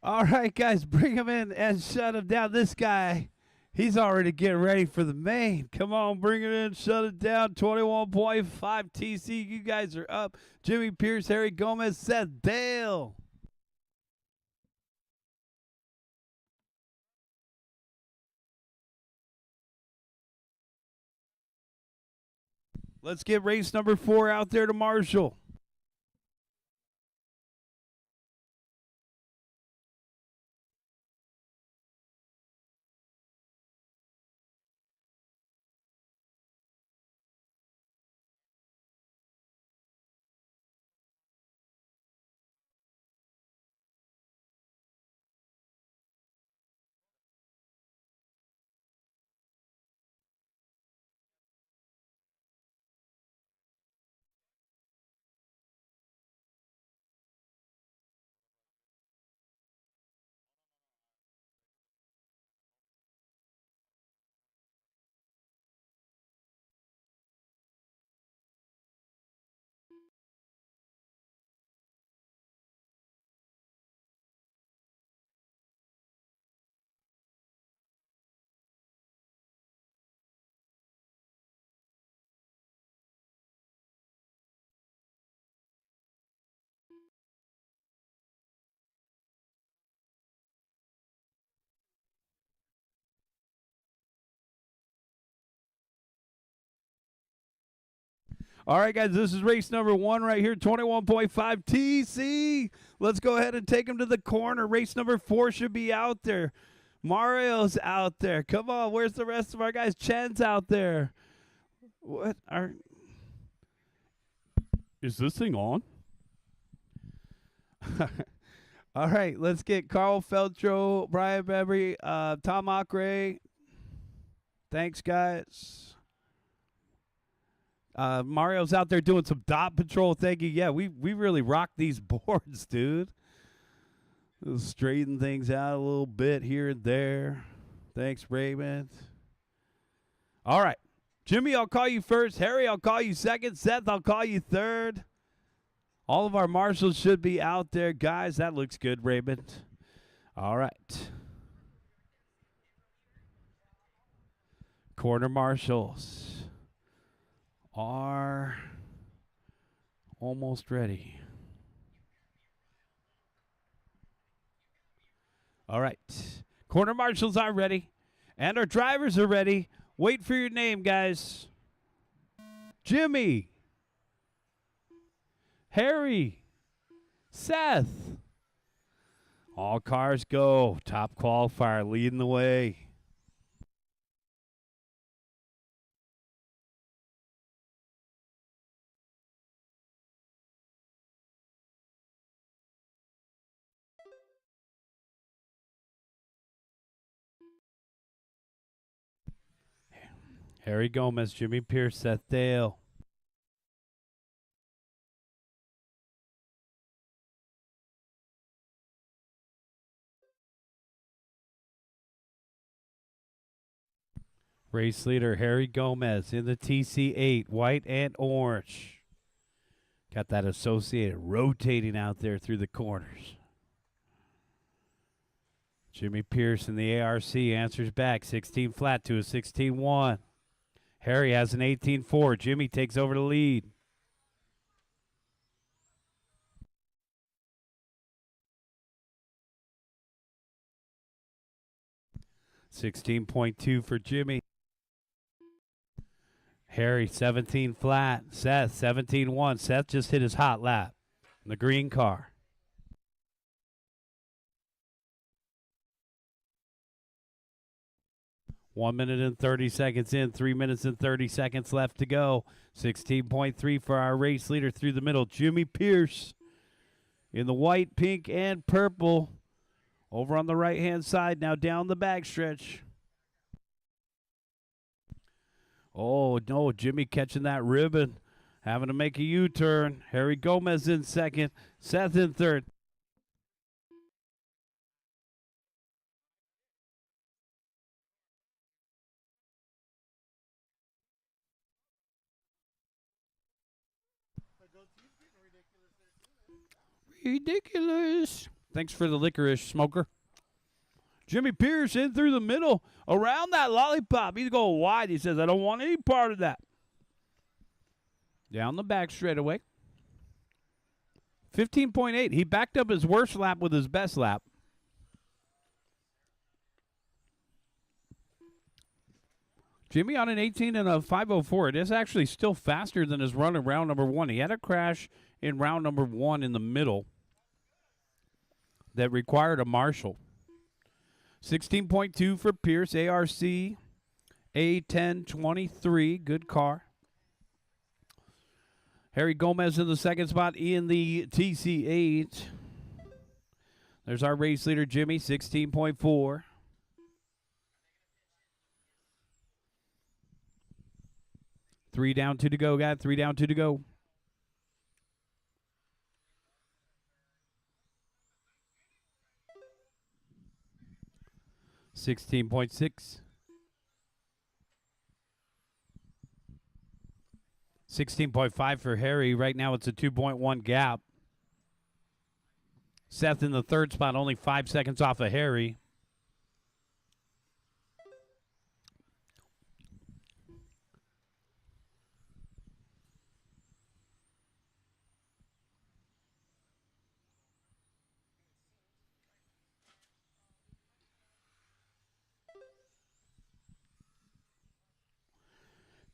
Speaker 1: All right, guys, bring him in and shut him down. This guy, he's already getting ready for the main. Come on, bring it in, shut it down. 21.5 TC. You guys are up. Jimmy Pierce, Harry Gomez, Seth Dale. Let's get race number 4 out there to Marshall. All right, guys, this is race number 1 right here, 21.5 TC. Let's go ahead and take him to the corner. Race number 4 should be out there. Mario's out there. Come on, where's the rest of our guys? Chen's out there. What are... Is this thing on? All right, let's get Carl Feltro, Brian Bebry, Tom Acre. Thanks, guys. Mario's out there doing some dot patrol. Thank you. Yeah, we really rock these boards, dude. We'll straighten things out a little bit here and there. Thanks, Raymond. All right. Jimmy, I'll call you first. Harry, I'll call you second. Seth, I'll call you third. All of our marshals should be out there. Guys, that looks good, Raymond. All right. Corner marshals are almost ready. All right. Corner marshals are ready, and our drivers are ready. Wait for your name, guys. Jimmy. Harry. Seth. All cars go. Top qualifier leading the way. Harry Gomez, Jimmy Pierce, Seth Dale. Race leader Harry Gomez in the TC8, white and orange. Got that associated rotating out there through the corners. Jimmy Pierce in the ARC answers back, 16 flat to a 16-1. Harry has an 18-4. Jimmy takes over the lead. $16.2 for Jimmy. Harry 17 flat. Seth 17-1. Seth just hit his hot lap in the green car. One minute and 30 seconds in, 3 minutes and 30 seconds left to go. 16.3 for our race leader through the middle. Jimmy Pierce in the white, pink, and purple. Over on the right-hand side, now down the backstretch. Oh, no, Jimmy catching that ribbon. Having to make a U-turn. Harry Gomez in second. Seth in third. Ridiculous. Thanks for the licorice, smoker. Jimmy Pierce in through the middle, around that lollipop. He's going wide. He says, I don't want any part of that. Down the back straightaway. 15.8. He backed up his worst lap with his best lap. Jimmy on an 18 and a 504. It is actually still faster than his run in round number one. He had a crash in round number one in the middle that required a marshal. 16.2 for Pierce, ARC, A1023, good car. Harry Gomez in the second spot in the TC8. There's our race leader, Jimmy, 16.4. Three down, two to go, guys. 3 down, 2 to go. $16.6. 16.5 for Harry. Right now it's a 2.1 gap. Seth in the third spot, only 5 seconds off of Harry.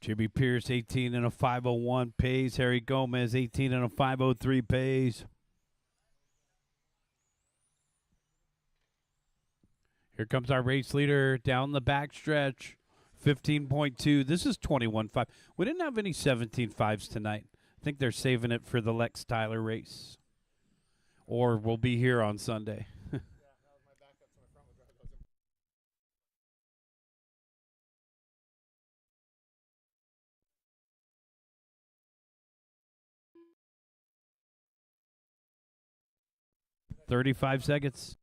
Speaker 1: Jimmy Pierce, 18 and a 501 pace. Harry Gomez, 18 and a 503 pace. Here comes our race leader down the backstretch, 15.2. This is 21.5. We didn't have any 17.5s tonight. I think they're saving it for the Lex Tyler race. Or we'll be here on Sunday. 35 seconds.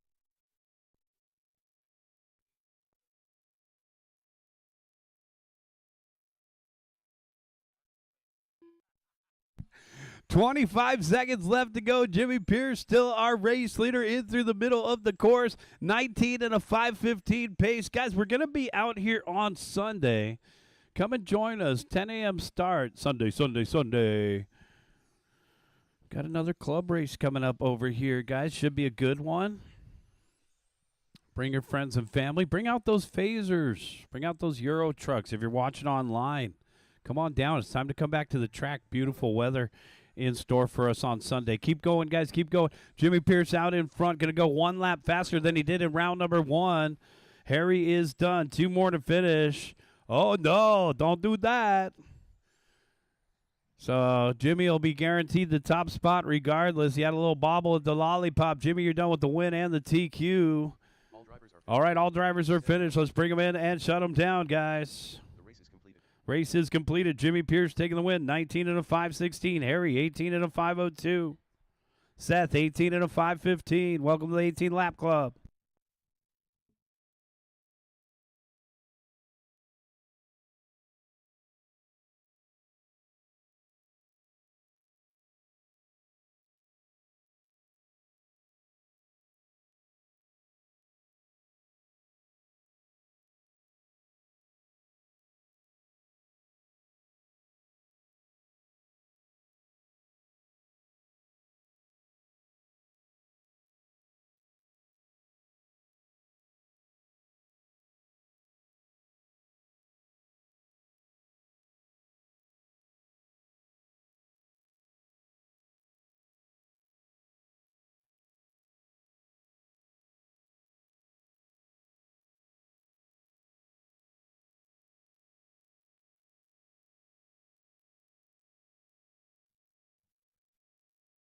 Speaker 1: $25 seconds left to go. Jimmy Pierce still our race leader in through the middle of the course. 19 and a 5:15 pace. Guys, we're going to be out here on Sunday. Come and join us. 10 a.m. start. Sunday. Got another club race coming up over here, guys. Should be a good one. Bring your friends and family. Bring out those phasers. Bring out those Euro trucks if you're watching online. Come on down. It's time to come back to the track. Beautiful weather in store for us on Sunday. Keep going, guys. Keep going. Jimmy Pierce out in front. Going to go one lap faster than he did in round number 1. Harry is done. 2 more to finish. Oh, no. Don't do that. So Jimmy will be guaranteed the top spot regardless. He had a little bobble at the lollipop. Jimmy, you're done with the win and the TQ. All right, all drivers are finished. Let's bring them in and shut them down, guys.
Speaker 2: The race is completed.
Speaker 1: Race is completed. Jimmy Pierce taking the win, 19 and a 5:16. Harry, 18 and a 5:02. Seth, 18 and a 5:15. Welcome to the 18 Lap Club.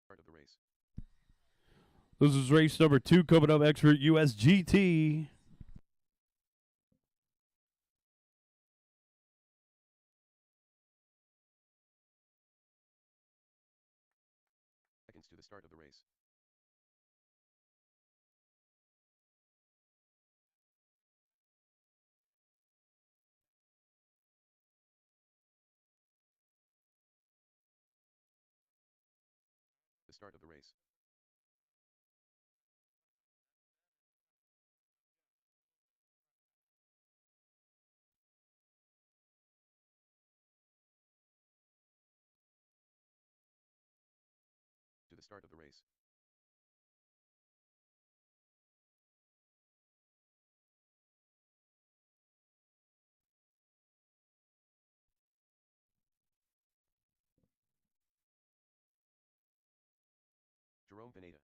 Speaker 2: Start of the race.
Speaker 1: This is race number 2 coming up, Expert USGT.
Speaker 2: Seconds to the start of the race. The start of the race. To the start of the race. Jerome Pineda.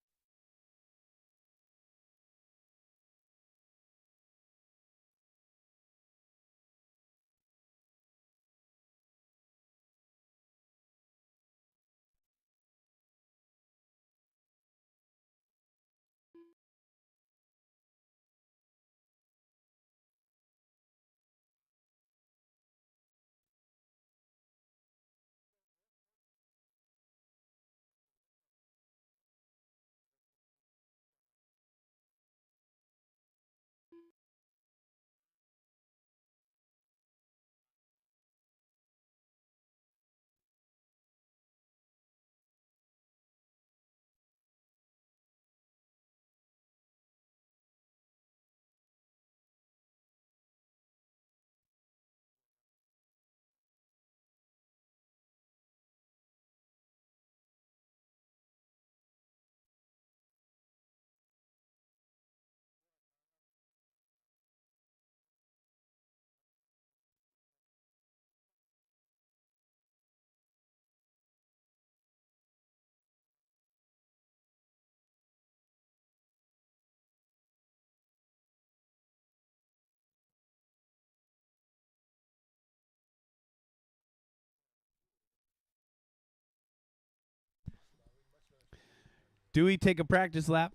Speaker 1: Dewey, take a practice lap.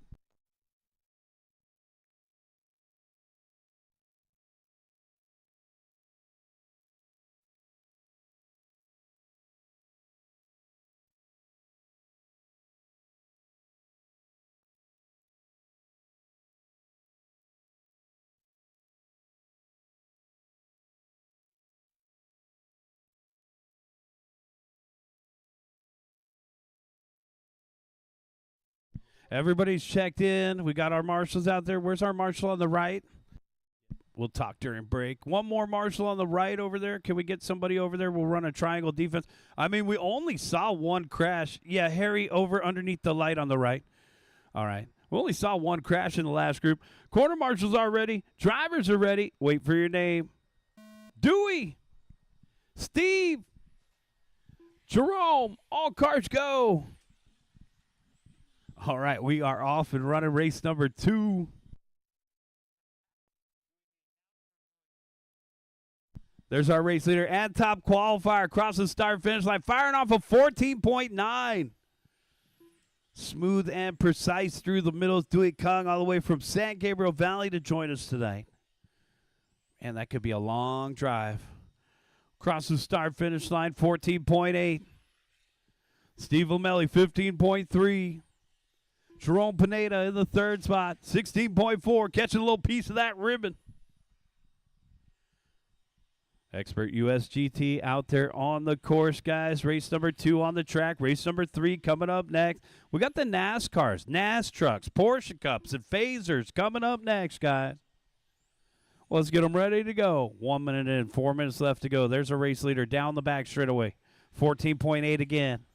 Speaker 1: Everybody's checked in. We got our marshals out there. Where's our marshal on the right? We'll talk during break. One more marshal on the right over there. Can we get somebody over there? We'll run a triangle defense. I mean, we only saw one crash. Yeah, Harry over underneath the light on the right. All right. We only saw one crash in the last group. Quarter marshals are ready. Drivers are ready. Wait for your name. Dewey. Steve. Jerome. All cars go. All right, we are off and running race number 2. There's our race leader and top qualifier across the start finish line, firing off a 14.9. Smooth and precise through the middle. Dewey Kung all the way from San Gabriel Valley to join us tonight. And that could be a long drive. Across the start finish line, 14.8. Steve Lamelli, 15.3. Jerome Pineda in the third spot, 16.4, catching a little piece of that ribbon. Expert USGT out there on the course, guys. Race number 2 on the track. Race number 3 coming up next. We got the NASCARs, NAS trucks, Porsche Cups, and Phasers coming up next, guys. Let's get them ready to go. 1 minute and 4 minutes left to go. There's a race leader down the back straightaway. 14.8 again.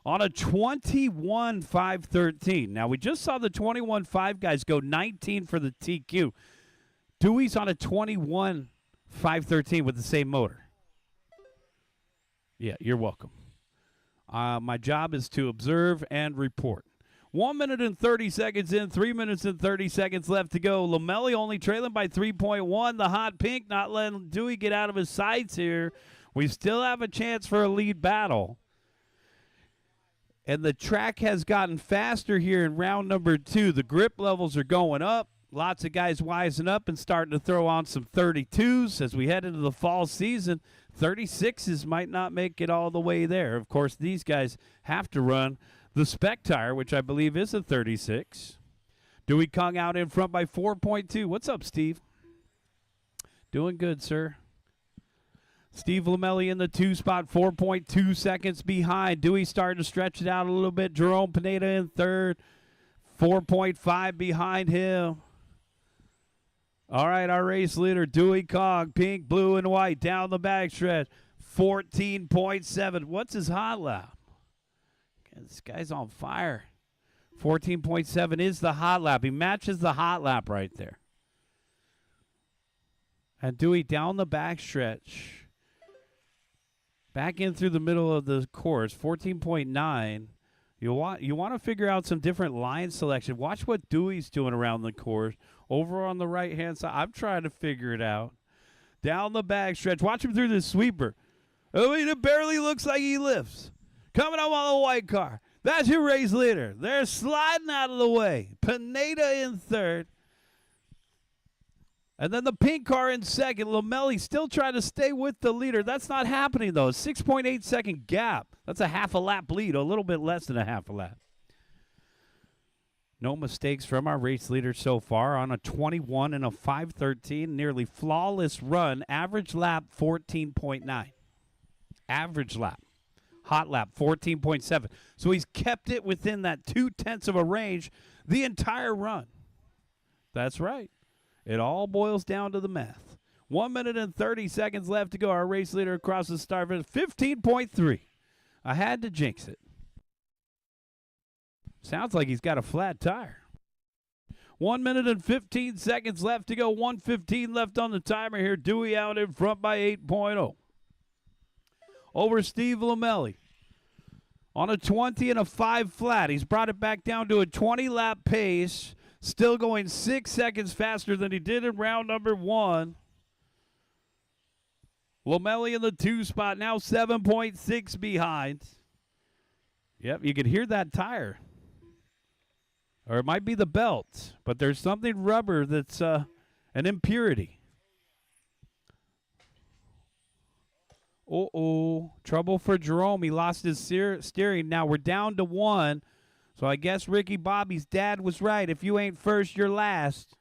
Speaker 1: On a 21.513. Now, we just saw the 21.5 guys go 19 for the TQ. Dewey's on a 21.513 with the same motor. Yeah, you're welcome. My job is to observe and report. 1 minute and 30 seconds in, 3 minutes and 30 seconds left to go. Lamelli only trailing by 3.1. The hot pink not letting Dewey get out of his sights here. We still have a chance for a lead battle. And the track has gotten faster here in round number 2. The grip levels are going up. Lots of guys wising up and starting to throw on some 32s as we head into the fall season. 36s might not make it all the way there. Of course, these guys have to run the spec tire, which I believe is a 36. Dewey Kung out in front by 4.2. What's up, Steve? Doing good, sir. Steve Lamelli in the 2 spot, 4.2 seconds behind. Dewey starting to stretch it out a little bit. Jerome Pineda in third, 4.5 behind him. All right, our race leader, Dewey Kung, pink, blue, and white, down the backstretch, 14.7. What's his hot lap? This guy's on fire. 14.7 is the hot lap. He matches the hot lap right there. And Dewey down the backstretch. Back in through the middle of the course, 14.9. You want to figure out some different line selection. Watch what Dewey's doing around the course. Over on the right-hand side, I'm trying to figure it out. Down the backstretch. Watch him through the sweeper. I mean, it barely looks like he lifts. Coming up on the white car. That's your race leader. They're sliding out of the way. Pineda in third. And then the pink car in second. Lamelli still trying to stay with the leader. That's not happening, though. 6.8 second gap. That's a half a lap lead, a little bit less than a half a lap. No mistakes from our race leader so far on a 21 and a 5.13. Nearly flawless run. Average lap, 14.9. Average lap. Hot lap, 14.7. So he's kept it within that 0.2 of a range the entire run. That's right. It all boils down to the math. 1 minute and 30 seconds left to go. Our race leader across the start finish, 15.3. I had to jinx it. Sounds like he's got a flat tire. 1 minute and 15 seconds left to go. 1:15 left on the timer here. Dewey out in front by 8.0. Over Steve Lamelli. On a 20 and a 5 flat. He's brought it back down to a 20-lap pace. Still going 6 seconds faster than he did in round number 1. Lamelli in the 2 spot, now 7.6 behind. Yep, you can hear that tire. Or it might be the belt, but there's something rubber that's an impurity. Uh-oh, trouble for Jerome. He lost his steering. Now we're down to 1. So I guess Ricky Bobby's dad was right. If you ain't first, you're last.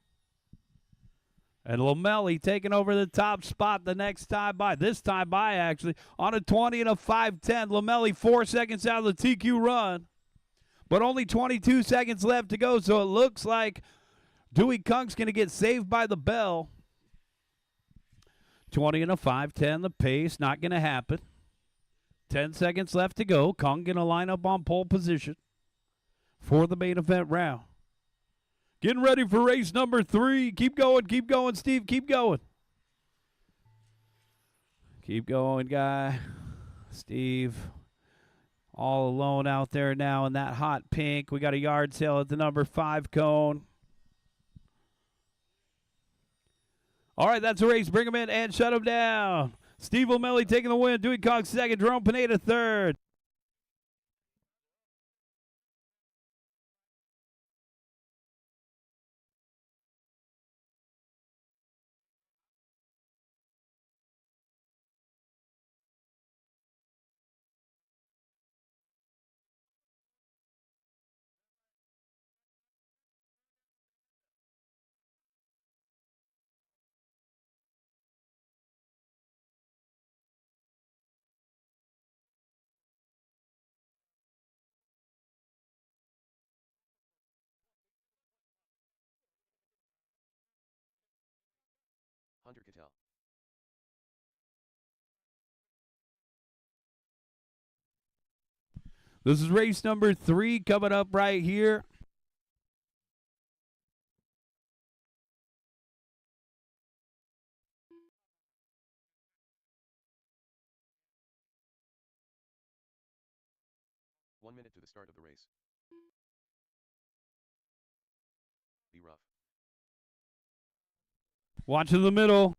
Speaker 1: And Lamelli taking over the top spot the next time by. This time by, actually, on a 20 and a 5.10. Lamelli 4 seconds out of the TQ run. But only 22 seconds left to go, so it looks like Dewey Kung's going to get saved by the bell. 20 and a 5.10, the pace, not going to happen. 10 seconds left to go. Kung going to line up on pole position for the main event round. Getting ready for race number 3. Keep going, Steve. Keep going. Keep going, guy. Steve, all alone out there now in that hot pink. We got a yard sale at the number 5 cone. All right, that's a race. Bring him in and shut him down. Steve O'Malley taking the win. Dewey Cox second. Jerome Pineda third.
Speaker 2: Hunter Cattell.
Speaker 1: This is race number 3 coming up right here.
Speaker 2: One minute to the start of the race. Be rough.
Speaker 1: Watch in the middle.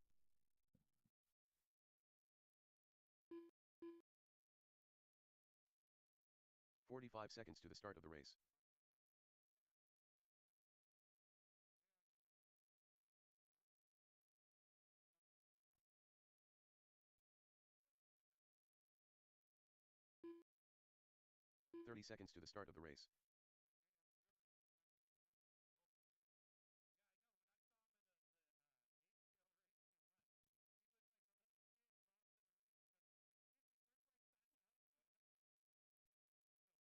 Speaker 2: 45 seconds to the start of the race. "30 seconds to the start of the race.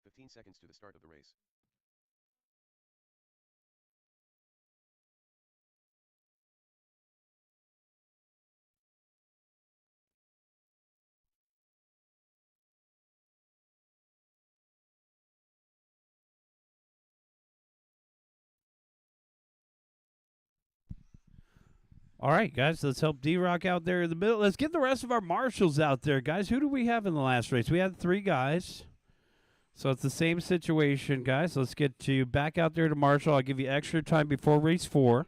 Speaker 2: "15 seconds to the start of the race.
Speaker 1: All right, guys, let's help D-Rock out there in the middle. Let's get the rest of our marshals out there, guys. Who do we have in the last race? We had 3 guys. So it's the same situation, guys. Let's get you back out there to marshal. I'll give you extra time before race 4.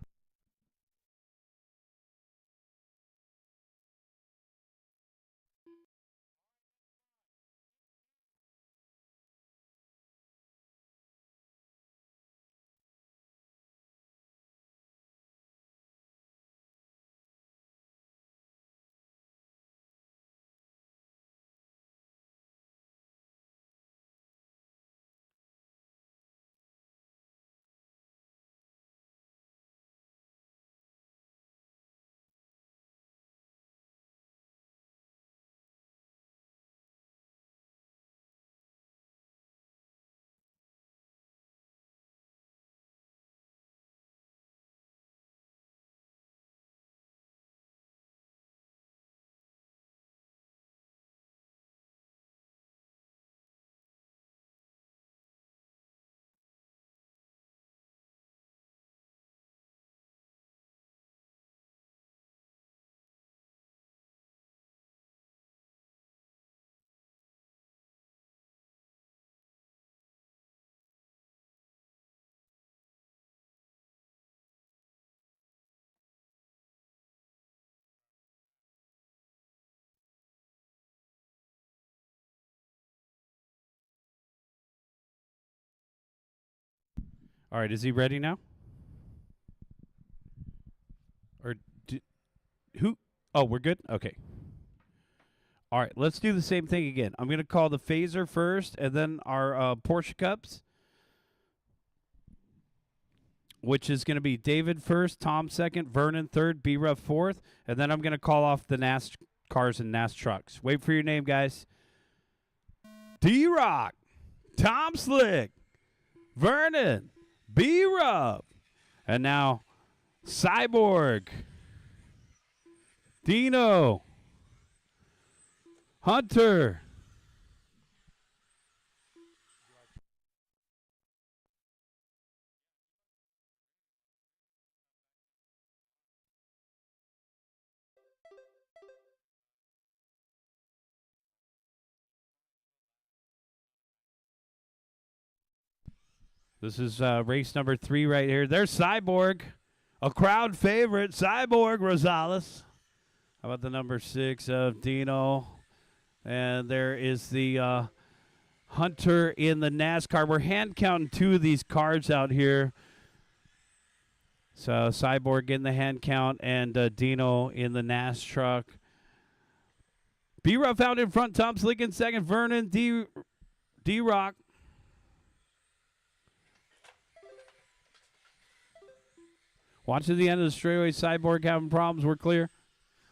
Speaker 1: All right, is he ready now? Or who? Oh, we're good? Okay. All right, let's do the same thing again. I'm going to call the phaser first and then our Porsche Cups, which is going to be David first, Tom second, Vernon third, B-Ruff fourth, and then I'm going to call off the NAS cars and NAS trucks. Wait for your name, guys. D-Rock, Tom Slick, Vernon, B-Ruff, and now Cyborg, Dino, Hunter, This is race number 3 right here. There's Cyborg, a crowd favorite, Cyborg Rosales. How about the number 6 of Dino? And there is the Hunter in the NASCAR. We're hand counting 2 of these cars out here. So Cyborg in the hand count and Dino in the NAS truck. B-Ruff out in front. Tom Slick in second. Vernon, D-Rock. Watch at the end of the straightaway. Cyborg having problems. We're clear.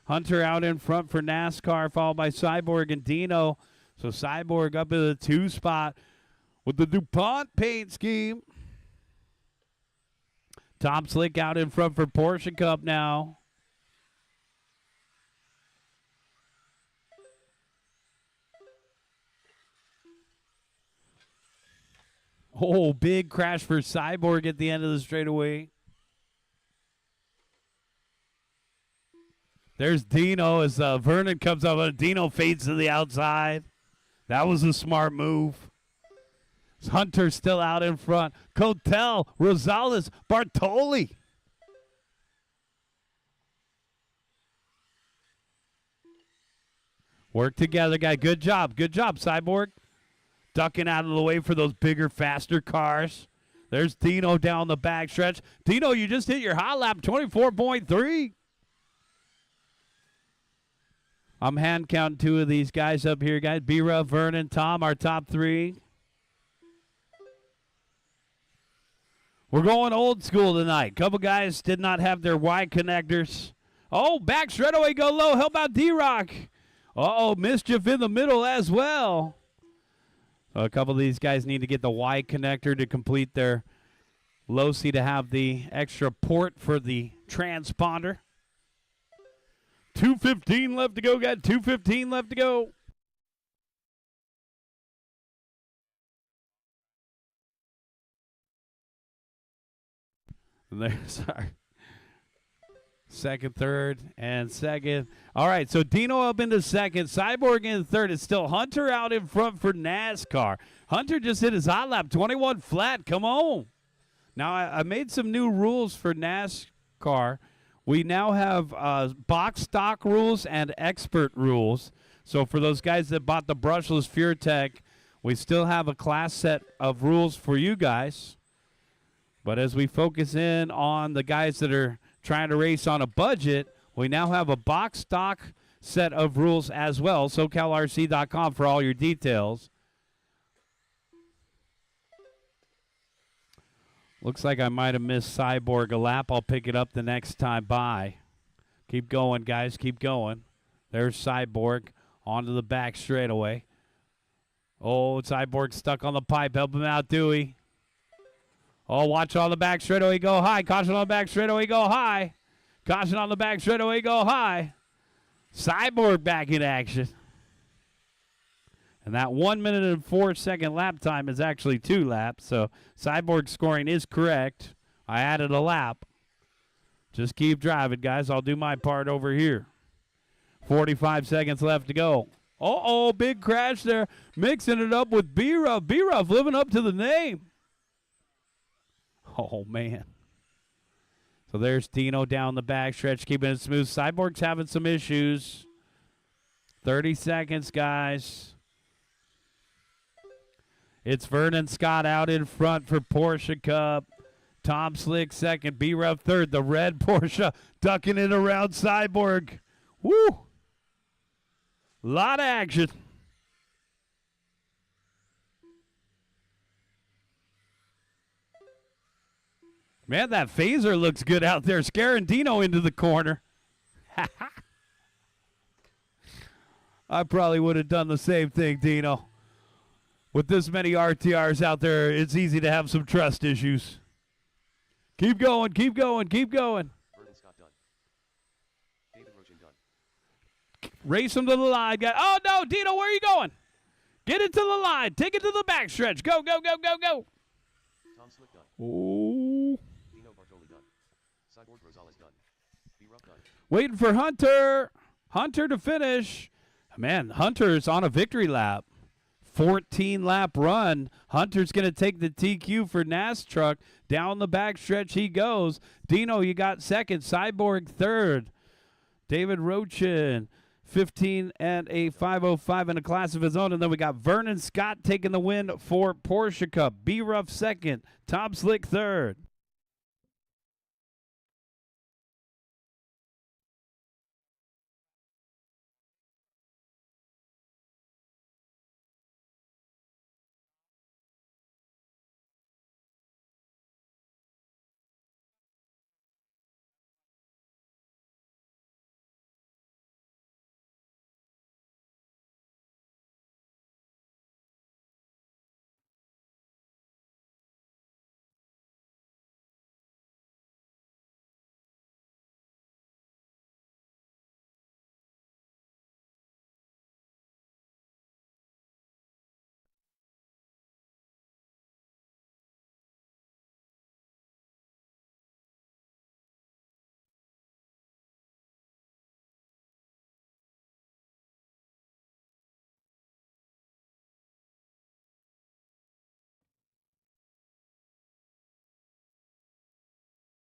Speaker 1: Hunter out in front for NASCAR, followed by Cyborg and Dino. So Cyborg up in the 2 spot with the DuPont paint scheme. Tom Slick out in front for Porsche Cup now. Oh, big crash for Cyborg at the end of the straightaway. There's Dino as Vernon comes up and Dino fades to the outside. That was a smart move. Hunter still out in front. Cotel, Rosales, Bartoli. Work together, guy. Good job. Good job, Cyborg. Ducking out of the way for those bigger, faster cars. There's Dino down the back stretch. Dino, you just hit your hot lap, 24.3. I'm hand counting 2 of these guys up here, guys. B-Ruff, Vernon, Tom, our top 3. We're going old school tonight. Couple guys did not have their Y connectors. Oh, back straightaway go low. How about D-Rock? Uh-oh, mischief in the middle as well. So a couple of these guys need to get the Y connector to complete their low C to have the extra port for the transponder. 2:15 left to go, guys. 2:15 left to go. And there's our second, third, and second. All right, so Dino up into second. Cyborg in third. It's still Hunter out in front for NASCAR. Hunter just hit his hot lap, 21 flat. Come on. Now, I made some new rules for NASCAR. We now have box stock rules and expert rules. So for those guys that bought the brushless FureTech, we still have a class set of rules for you guys. But as we focus in on the guys that are trying to race on a budget, we now have a box stock set of rules as well. SoCalRC.com for all your details. Looks like I might have missed Cyborg a lap. I'll pick it up the next time by. Keep going, guys. Keep going. There's Cyborg onto the back straightaway. Oh, Cyborg stuck on the pipe. Help him out, Dewey. Oh, watch on the back straightaway go high. Caution on the back straightaway go high. Caution on the back straightaway go high. Cyborg back in action. And that 1 minute and 4 second lap time is actually 2 laps. So Cyborg scoring is correct. I added a lap. Just keep driving, guys. I'll do my part over here. 45 seconds left to go. Uh-oh, big crash there. Mixing it up with B-Ruff. B-Ruff living up to the name. Oh, man. So there's Dino down the backstretch, keeping it smooth. Cyborg's having some issues. 30 seconds, guys. It's Vernon Scott out in front for Porsche Cup. Tom Slick second. B-Ruff third. The red Porsche ducking in around Cyborg. Woo! Lot of action. Man, that phaser looks good out there, scaring Dino into the corner. I probably would have done the same thing, Dino. With this many RTRs out there, it's easy to have some trust issues. Keep going, keep going, keep going.
Speaker 2: Vernon Scott done. David Rochin done.
Speaker 1: Race him to the line, guy. Oh, no, Dino, where are you going? Get it to the line. Take it to the backstretch. Go, go, go, go, go.
Speaker 2: Tom Slick done.
Speaker 1: Oh.
Speaker 2: Dino Bartoli done. Cyborg Rosales done. B-Ruff done.
Speaker 1: Waiting for Hunter. Hunter to finish. Man, Hunter's on a victory lap. 14-lap run. Hunter's going to take the TQ for Nass Truck. Down the backstretch he goes. Dino, you got second. Cyborg third. David Rochin, 15 and a 5:05 in a class of his own. And then we got Vernon Scott taking the win for Porsche Cup. B-Ruff second. Tom Slick third.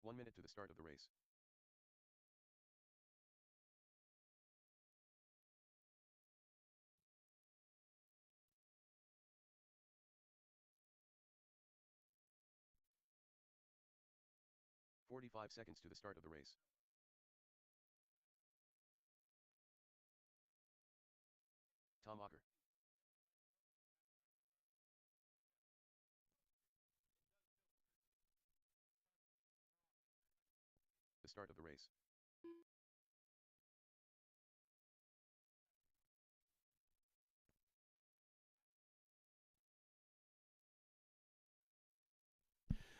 Speaker 2: One minute to the start of the race. "45 seconds to the start of the race. Tom Ocker. The start of the race.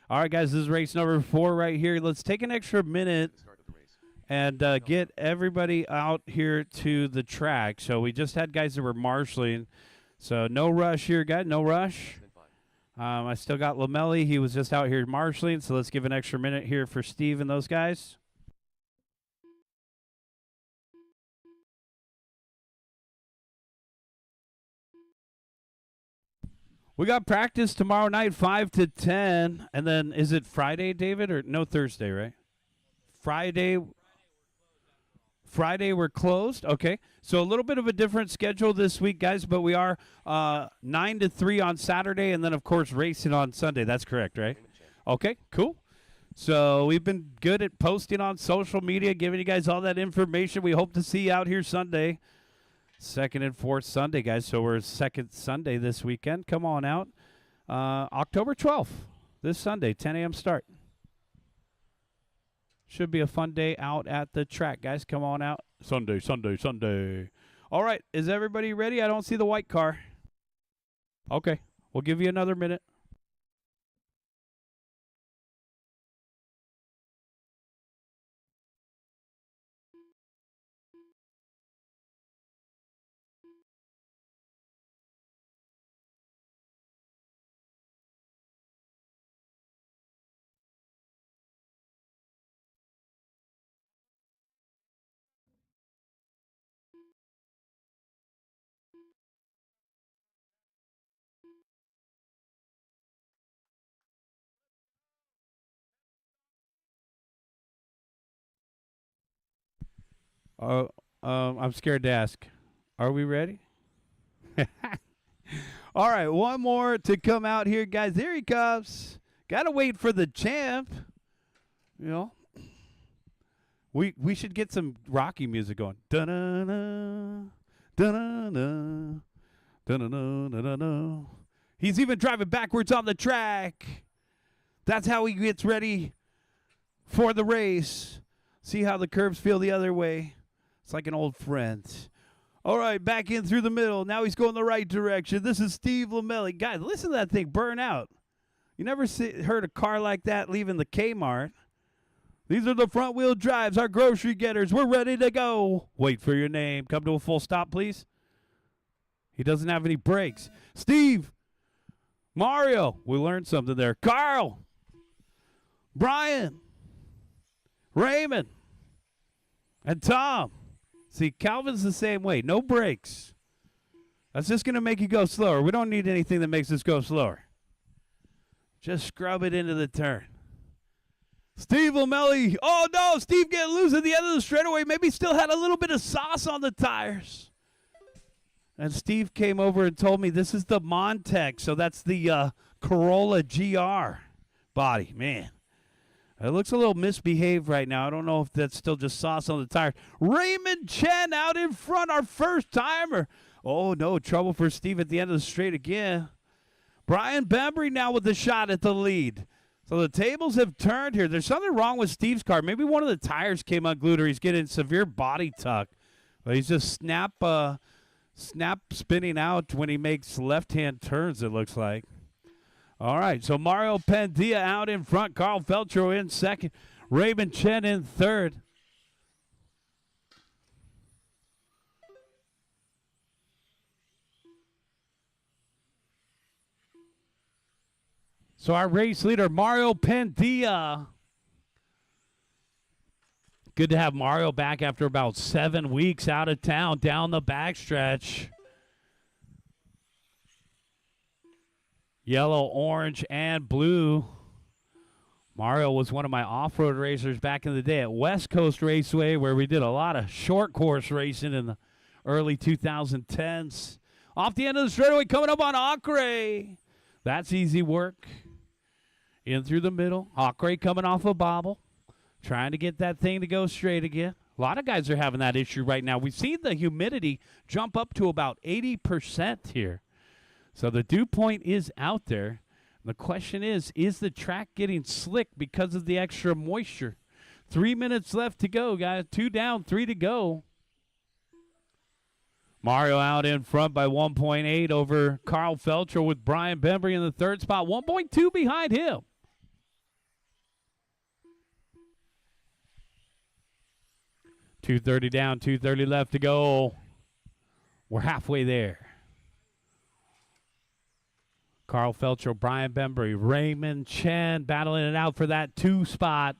Speaker 1: All right, guys, this is race number 4 right here. Let's take an extra minute
Speaker 2: The start of the race.
Speaker 1: and get everybody out here to the track. So we just had guys that were marshaling. So no rush here, guys, no rush.
Speaker 2: Then 5.
Speaker 1: I still got Lamelli. He was just out here marshaling. So let's give an extra minute here for Steve and those guys. We got practice tomorrow night, 5 to 10. And then is it Friday, David, or no, Thursday, right? Friday we're closed. Okay. So a little bit of a different schedule this week, guys, but we are 9 to 3 on Saturday and then, of course, racing on Sunday. That's correct, right?
Speaker 2: Raymond Chen.
Speaker 1: Okay, cool. So we've been good at posting on social media, giving you guys all that information. We hope to see you out here Sunday. Second and fourth Sunday, guys. So we're second Sunday this weekend. Come on out. October 12th, this Sunday, 10 a.m. start. Should be a fun day out at the track, guys. Come on out. Sunday, Sunday, Sunday. All right. Is everybody ready? I don't see the white car. Okay. We'll give you another minute. I'm scared to ask. Are we ready? All right, one more to come out here, guys. There he comes. Got to wait for the champ. You know, we should get some Rocky music going. Da-na-na, da-na-na, da-na-na, da-na-na. He's even driving backwards on the track. That's how he gets ready for the race. See how the curves feel the other way. It's like an old friend. All right, back in through the middle. Now he's going the right direction. This is Steve Lamelli. Guys, listen to that thing burn out. You never heard a car like that leaving the Kmart. These are the front wheel drives, our grocery getters. We're ready to go. Wait for your name. Come to a full stop, please. He doesn't have any brakes. Steve. Mario. We learned something there. Carl. Brian. Raymond. And Tom. See, Calvin's the same way. No brakes. That's just going to make you go slower. We don't need anything that makes us go slower. Just scrub it into the turn. Steve Lamelli. Oh, no. Steve getting loose at the end of the straightaway. Maybe still had a little bit of sauce on the tires. And Steve came over and told me this is the Montec. So that's the Corolla GR body. Man, it looks a little misbehaved right now. I don't know if that's still just sauce on the tires. Raymond Chen out in front, our first timer. Oh, no. Trouble for Steve at the end of the straight again. Brian Bembry now with the shot at the lead. So the tables have turned here. There's something wrong with Steve's car. Maybe one of the tires came unglued or he's getting severe body tuck. But he's just snap spinning out when he makes left-hand turns, it looks like. All right, so Mario Pendia out in front. Carl Feltro in second. Raymond Chen in third. So our race leader, Mario Pendia. Good to have Mario back after about 7 weeks out of town down the backstretch. Yellow, orange, and blue. Mario was one of my off-road racers back in the day at West Coast Raceway, where we did a lot of short course racing in the early 2010s. Off the end of the straightaway, coming up on Acre. That's easy work. In through the middle. Acre coming off a bobble. Trying to get that thing to go straight again. A lot of guys are having that issue right now. We've seen the humidity jump up to about 80% here. So the dew point is out there. The question is the track getting slick because of the extra moisture? 3 minutes left to go, guys. 2 down, 3 to go. Mario out in front by 1.8 over Carl Felcher with Brian Bembry in the third spot. 1.2 behind him. .230 down, 2:30 left to go. We're halfway there. Carl Felcher, Brian Bembry, Raymond Chen battling it out for that 2 spot.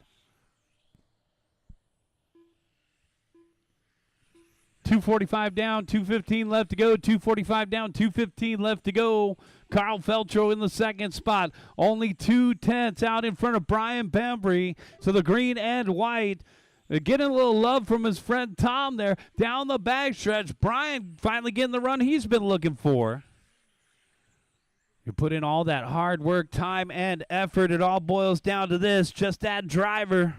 Speaker 1: 2:45 down, 2:15 left to go. 2:45 down, 2:15 left to go. Carl Feltro in the second spot. Only 2/10 out in front of Brian Bembry. So the green and white getting a little love from his friend Tom there. Down the backstretch, Brian finally getting the run he's been looking for. You put in all that hard work, time, and effort. It all boils down to this. Just that driver.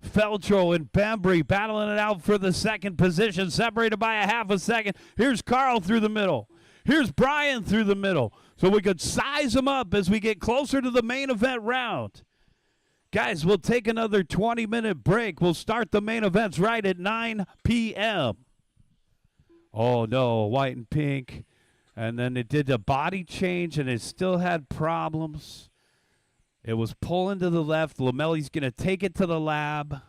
Speaker 1: Feltro and Bembry battling it out for the second position, separated by a half a second. Here's Carl through the middle. Here's Brian through the middle. So we could size them up as we get closer to the main event round. Guys, we'll take another 20-minute break. We'll start the main events right at 9 p.m. Oh, no, white and pink. And then it did a body change, and it still had problems. It was pulling to the left. Lamelli's going to take it to the lab.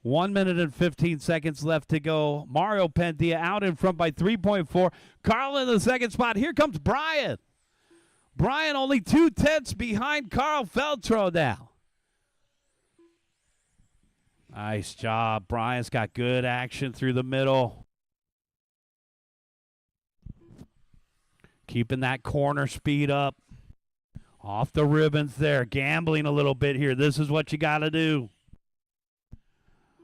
Speaker 1: 1 minute and 15 seconds left to go. Mario Pendia out in front by 3.4. Carl in the second spot. Here comes Brian. Brian only 2/10 behind Carl Feltro now. Nice job. Brian's got good action through the middle. Keeping that corner speed up. Off the ribbons there. Gambling a little bit here. This is what you got to do.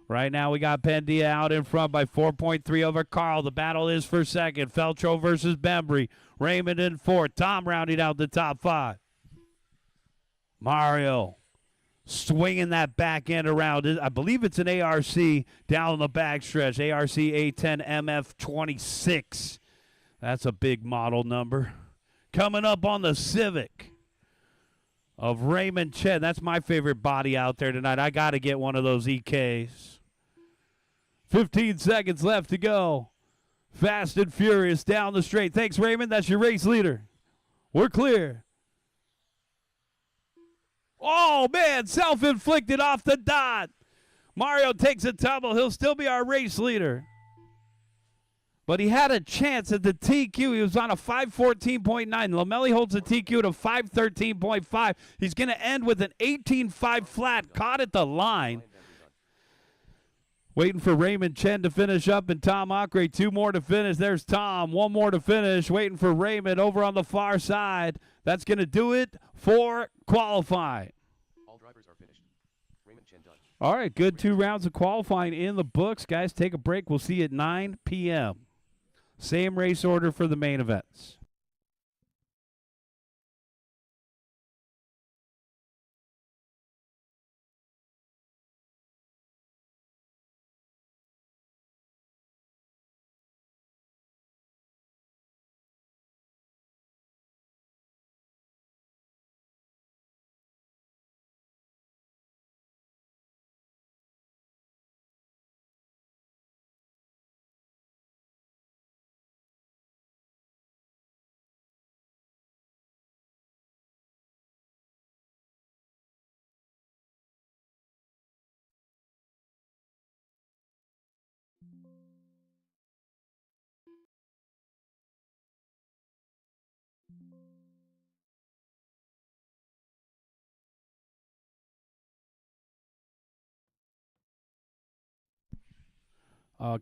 Speaker 1: Right now we got Pendia out in front by 4.3 over Carl. The battle is for second. Feltro versus Bembry. Raymond in fourth. Tom rounding out the top 5. Mario swinging that back end around. I believe it's an ARC down the backstretch. ARC A10 MF26. That's a big model number. Coming up on the Civic of Raymond Chen. That's my favorite body out there tonight. I got to get one of those EKs. 15 seconds left to go. Fast and furious down the straight. Thanks, Raymond. That's your race leader. We're clear. Oh, man. Self-inflicted off the dot. Mario takes a tumble. He'll still be our race leader. But he had a chance at the TQ. He was on a 514.9. Lamelli holds the TQ to 513.5. He's going to end with an 18.5 flat. Caught at the line. Waiting for Raymond Chen to finish up and Tom Ockrey. 2 more to finish. There's Tom. 1 more to finish. Waiting for Raymond over on the far side. That's going to do it for qualifying.
Speaker 2: All drivers are finished. Raymond Chen done.
Speaker 1: All right, good 2 rounds of qualifying in the books. Guys, take a break. We'll see you at 9 p.m. Same race order for the main events.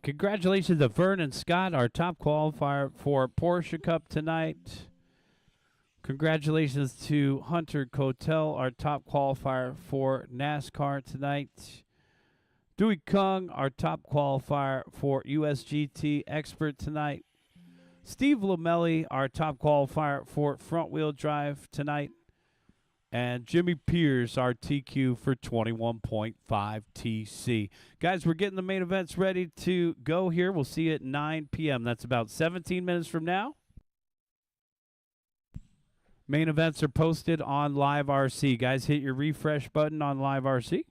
Speaker 1: Congratulations to Vernon Scott, our top qualifier for Porsche Cup tonight. Congratulations to Hunter Cotel, our top qualifier for NASCAR tonight. Dewey Kung, our top qualifier for USGT Expert tonight. Steve Lamelli, our top qualifier for front wheel drive tonight. And Jimmy Pierce, our TQ for 21.5 TC. Guys, we're getting the main events ready to go here. We'll see you at 9 p.m. That's about 17 minutes from now. Main events are posted on Live RC. Guys, hit your refresh button on Live RC.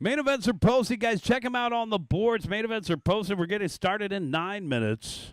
Speaker 1: Main events are posted, guys. Check them out on the boards. Main events are posted. We're getting started in 9 minutes.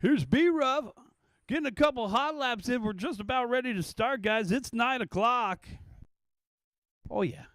Speaker 1: Here's B-Ruff getting a couple hot laps in. We're just about ready to start, guys. It's 9 o'clock. Oh, yeah.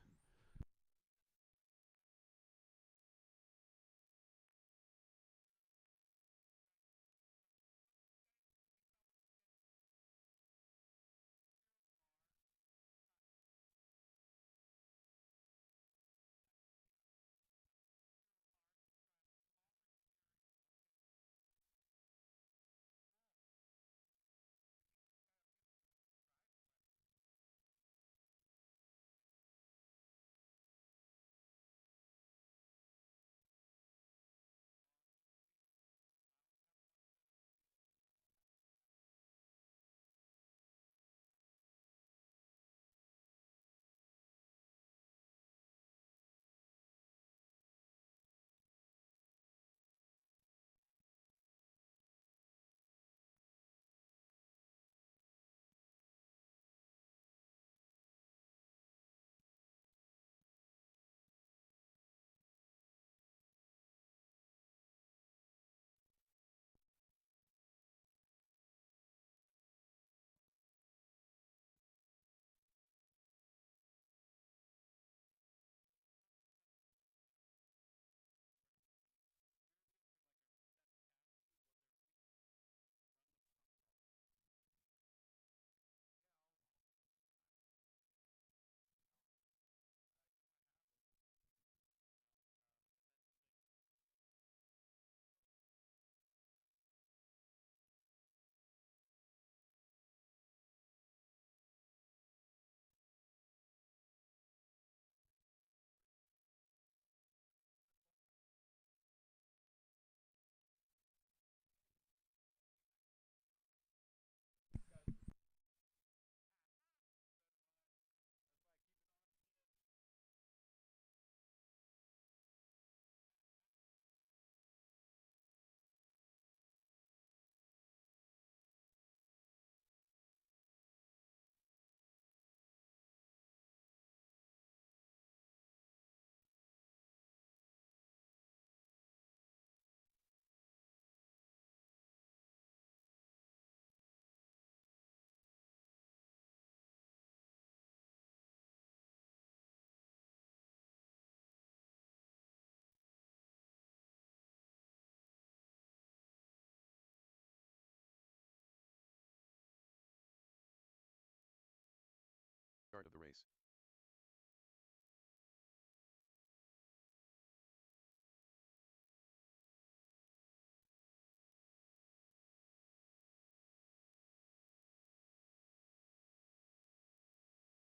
Speaker 2: Start of the race.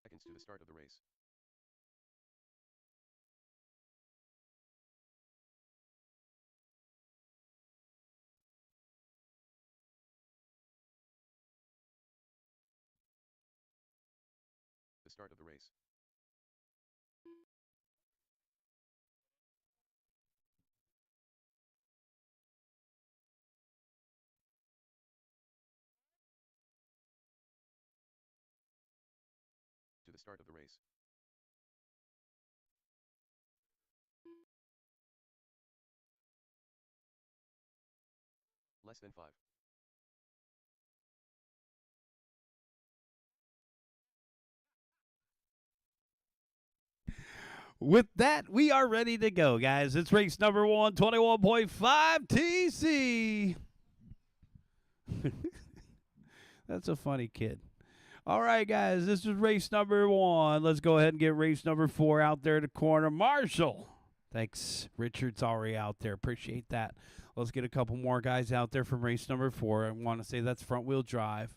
Speaker 2: Seconds to the start of the race. The start of the race. To the start of the race. Less than 5.
Speaker 1: With that, we are ready to go, guys. It's race number 1, 21.5 TC. That's a funny kid. All right, guys, this is race number 1. Let's go ahead and get race number 4 out there to corner. Marshall. Thanks. Richard's already out there. Appreciate that. Let's get a couple more guys out there from race number 4. I want to say that's front-wheel drive.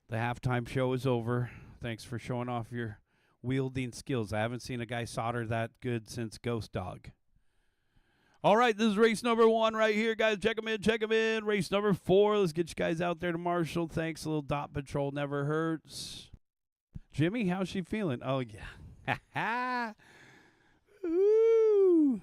Speaker 1: The halftime show is over. Thanks for showing off your wielding skills. I haven't seen a guy solder that good since Ghost Dog. All right, this is race number 1 right here, guys. Check them in, check them in. Race number 4. Let's get you guys out there to Marshall. Thanks. A little dot patrol never hurts. Jimmy, how's she feeling? Oh, yeah. Ha ha. Ooh.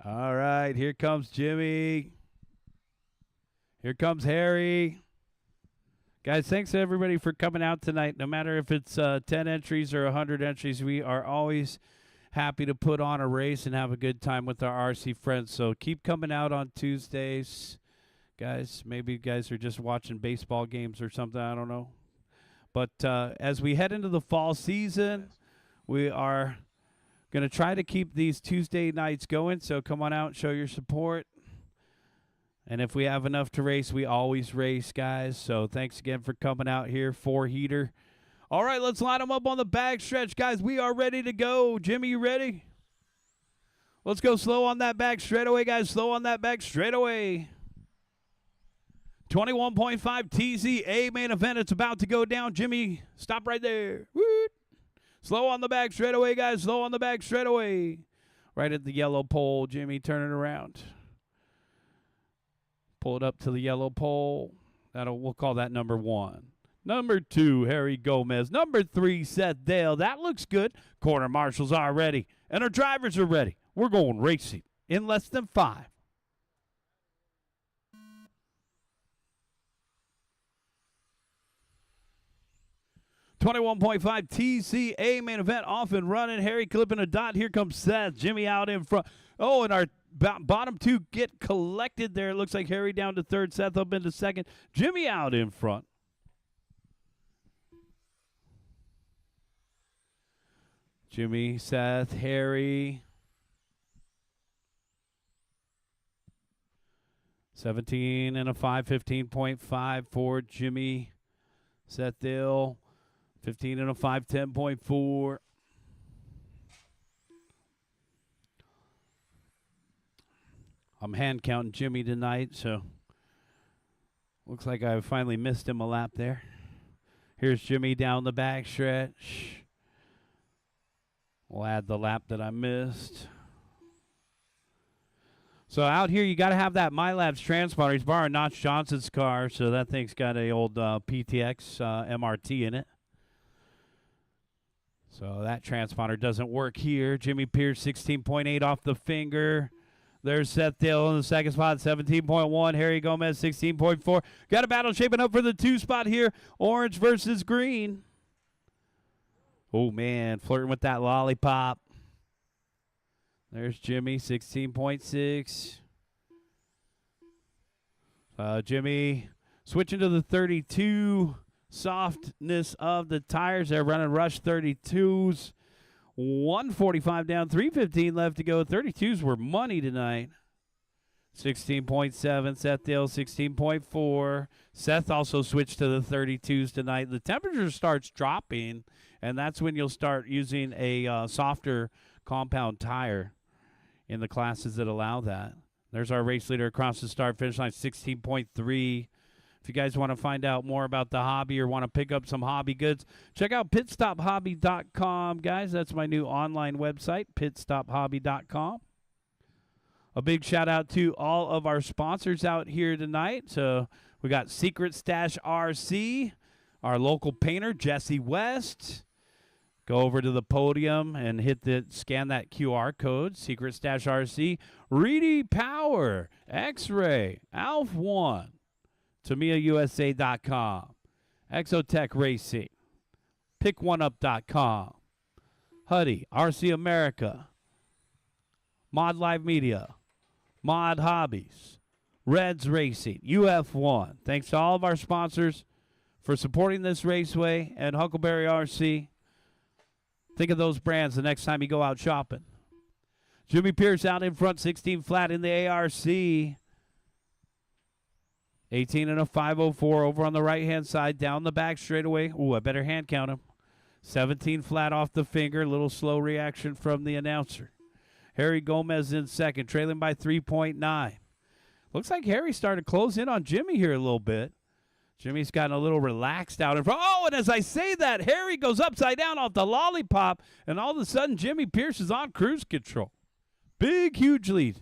Speaker 1: All right, here comes Jimmy. Here comes Harry. Guys, thanks to everybody for coming out tonight. No matter if it's 10 entries or 100 entries, we are always happy to put on a race and have a good time with our RC friends. So keep coming out on Tuesdays. Guys, maybe you guys are just watching baseball games or something. I don't know. But as we head into the fall season, we are going to try to keep these Tuesday nights going. So come on out and show your support. And if we have enough to race, we always race, guys. So thanks again for coming out here, 4-heater. All right, let's line them up on the back stretch, guys. We are ready to go. Jimmy, you ready? Let's go slow on that back straightaway, guys. Slow on that back straightaway. 21.5 TZA main event. It's about to go down. Jimmy, stop right there. Woot. Slow on the back straightaway, guys. Slow on the back straightaway. Right at the yellow pole. Jimmy, turn it around. Pull it up to the yellow pole. We'll call that number 1. Number 2, Harry Gomez. Number 3, Seth Dale. That looks good. Corner marshals are ready. And our drivers are ready. We're going racing in less than 5. .5 TCA main event off and running. Harry clipping a dot. Here comes Seth. Jimmy out in front. Oh, and our bottom 2 get collected there. It looks like Harry down to 3rd. Seth up into 2nd. Jimmy out in front. Jimmy, Seth, Harry. 17 and a 5, 15.5 for Jimmy. Seth Dale. 15 and a 5, 10.4. I'm hand counting Jimmy tonight, so looks like I finally missed him a lap there. Here's Jimmy down the back stretch. We'll add the lap that I missed. So out here, you got to have that MyLabs transponder. He's borrowing Notch Johnson's car, so that thing's got a old PTX MRT in it. So that transponder doesn't work here. Jimmy Pierce, 16.8 off the finger. There's Seth Dale in the 2nd spot, 17.1. Harry Gomez, 16.4. Got a battle shaping up for the 2 spot here. Orange versus green. Oh, man, flirting with that lollipop. There's Jimmy, 16.6. Jimmy switching to the 32. Softness of the tires. They're running Rush 32s. 145 down, 315 left to go. 32s were money tonight. 16.7. Seth Dale, 16.4. Seth also switched to the 32s tonight. The temperature starts dropping, and that's when you'll start using a softer compound tire in the classes that allow that. There's our race leader across the start-finish line, 16.3. If you guys want to find out more about the hobby or want to pick up some hobby goods, check out pitstophobby.com, guys. That's my new online website, pitstophobby.com. A big shout out to all of our sponsors out here tonight. So we got Secret Stash RC, our local painter, Jesse West. Go over to the podium and scan that QR code, Secret Stash RC. Reedy Power, X-Ray, Alf One. TamiyaUSA.com, Exotech Racing, PickOneUp.com, Huddy, RC America, Mod Live Media, Mod Hobbies, Reds Racing, UF1. Thanks to all of our sponsors for supporting this raceway and Huckleberry RC. Think of those brands the next time you go out shopping. Jimmy Pierce out in front, 16 flat in the ARC. 18 and a 504 over on the right-hand side, down the back straightaway. Ooh, I better hand count him. 17 flat off the finger, little slow reaction from the announcer. Harry Gomez in 2nd, trailing by 3.9. Looks like Harry started to close in on Jimmy here a little bit. Jimmy's gotten a little relaxed out in front. Oh, and as I say that, Harry goes upside down off the lollipop, and all of a sudden Jimmy Pierce is on cruise control. Big, huge lead.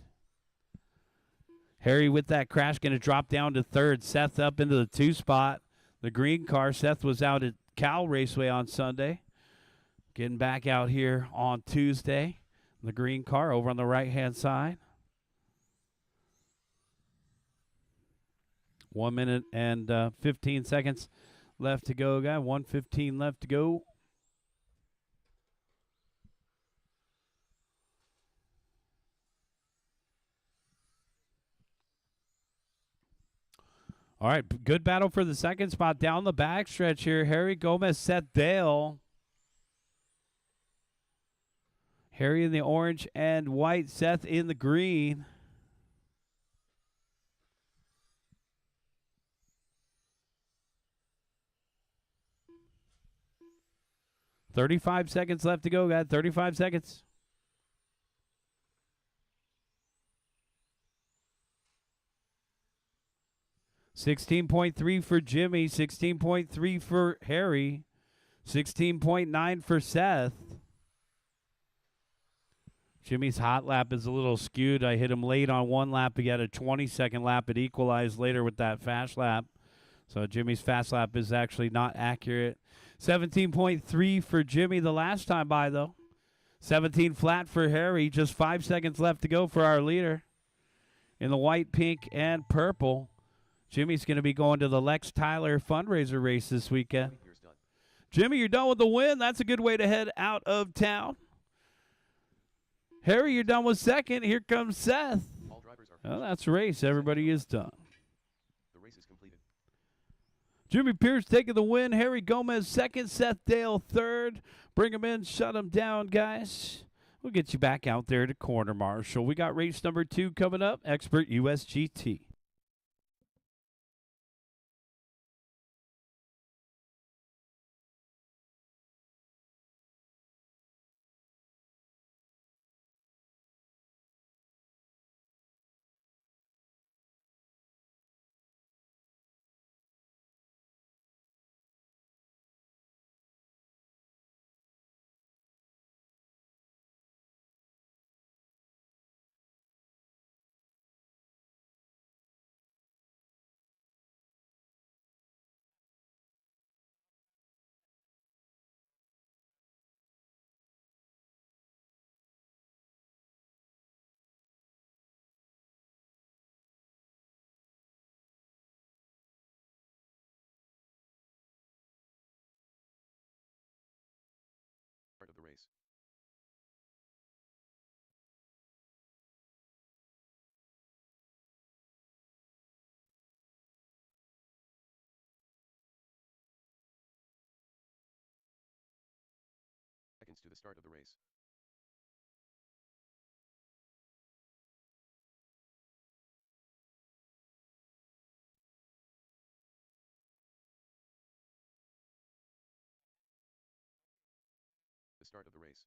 Speaker 1: Harry with that crash going to drop down to 3rd. Seth up into the 2 spot. The green car. Seth was out at Cal Raceway on Sunday. Getting back out here on Tuesday. The green car over on the right-hand side. 1 minute and 15 seconds left to go, guy. 1:15 left to go. All right, good battle for the second spot down the backstretch here. Harry Gomez, Seth Dale. Harry in the orange and white, Seth in the green. $35 seconds left to go, guys. 35 seconds. $16.3 for Jimmy, 16.3 for Harry, 16.9 for Seth. Jimmy's hot lap is a little skewed. I hit him late on one lap. He had a 20-second lap. It equalized later with that fast lap. So Jimmy's fast lap is actually not accurate. 17.3 for Jimmy the last time by, though. 17 flat for Harry. Just 5 seconds left to go for our leader. In the white, pink, and purple. Jimmy's going to be going to the Lex Tyler fundraiser race this weekend. Jimmy, you're done with the win. That's a good way to head out of town. Harry, you're done with second. Here comes Seth. Oh, that's a race. Everybody is done.
Speaker 2: The race is completed.
Speaker 1: Jimmy Pierce taking the win. Harry Gomez second. Seth Dale third. Bring him in. Shut him down, guys. We'll get you back out there to corner marshal. We got race number 2 coming up. Expert USGT.
Speaker 2: Start of the race. Seconds to the start of the race. The start of the race.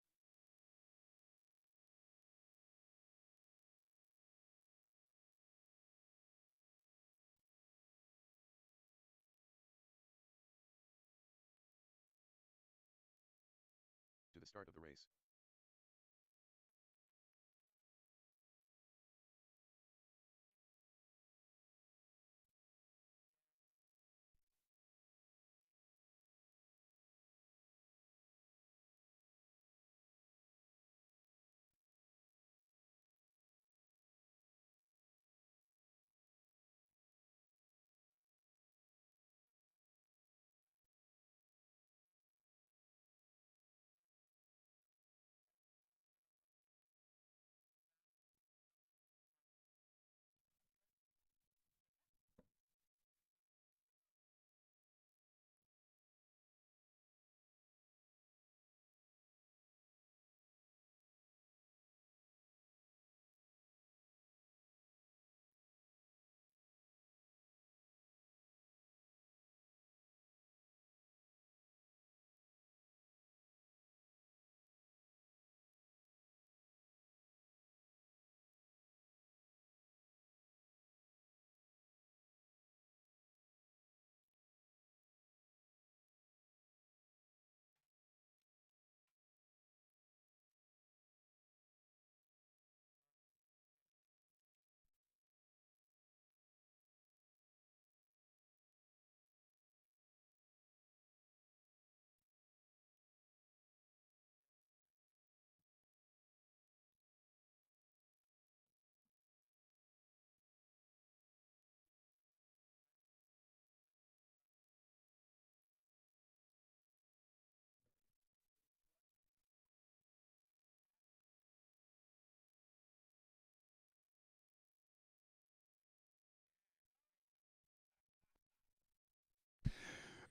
Speaker 2: To the start of the race.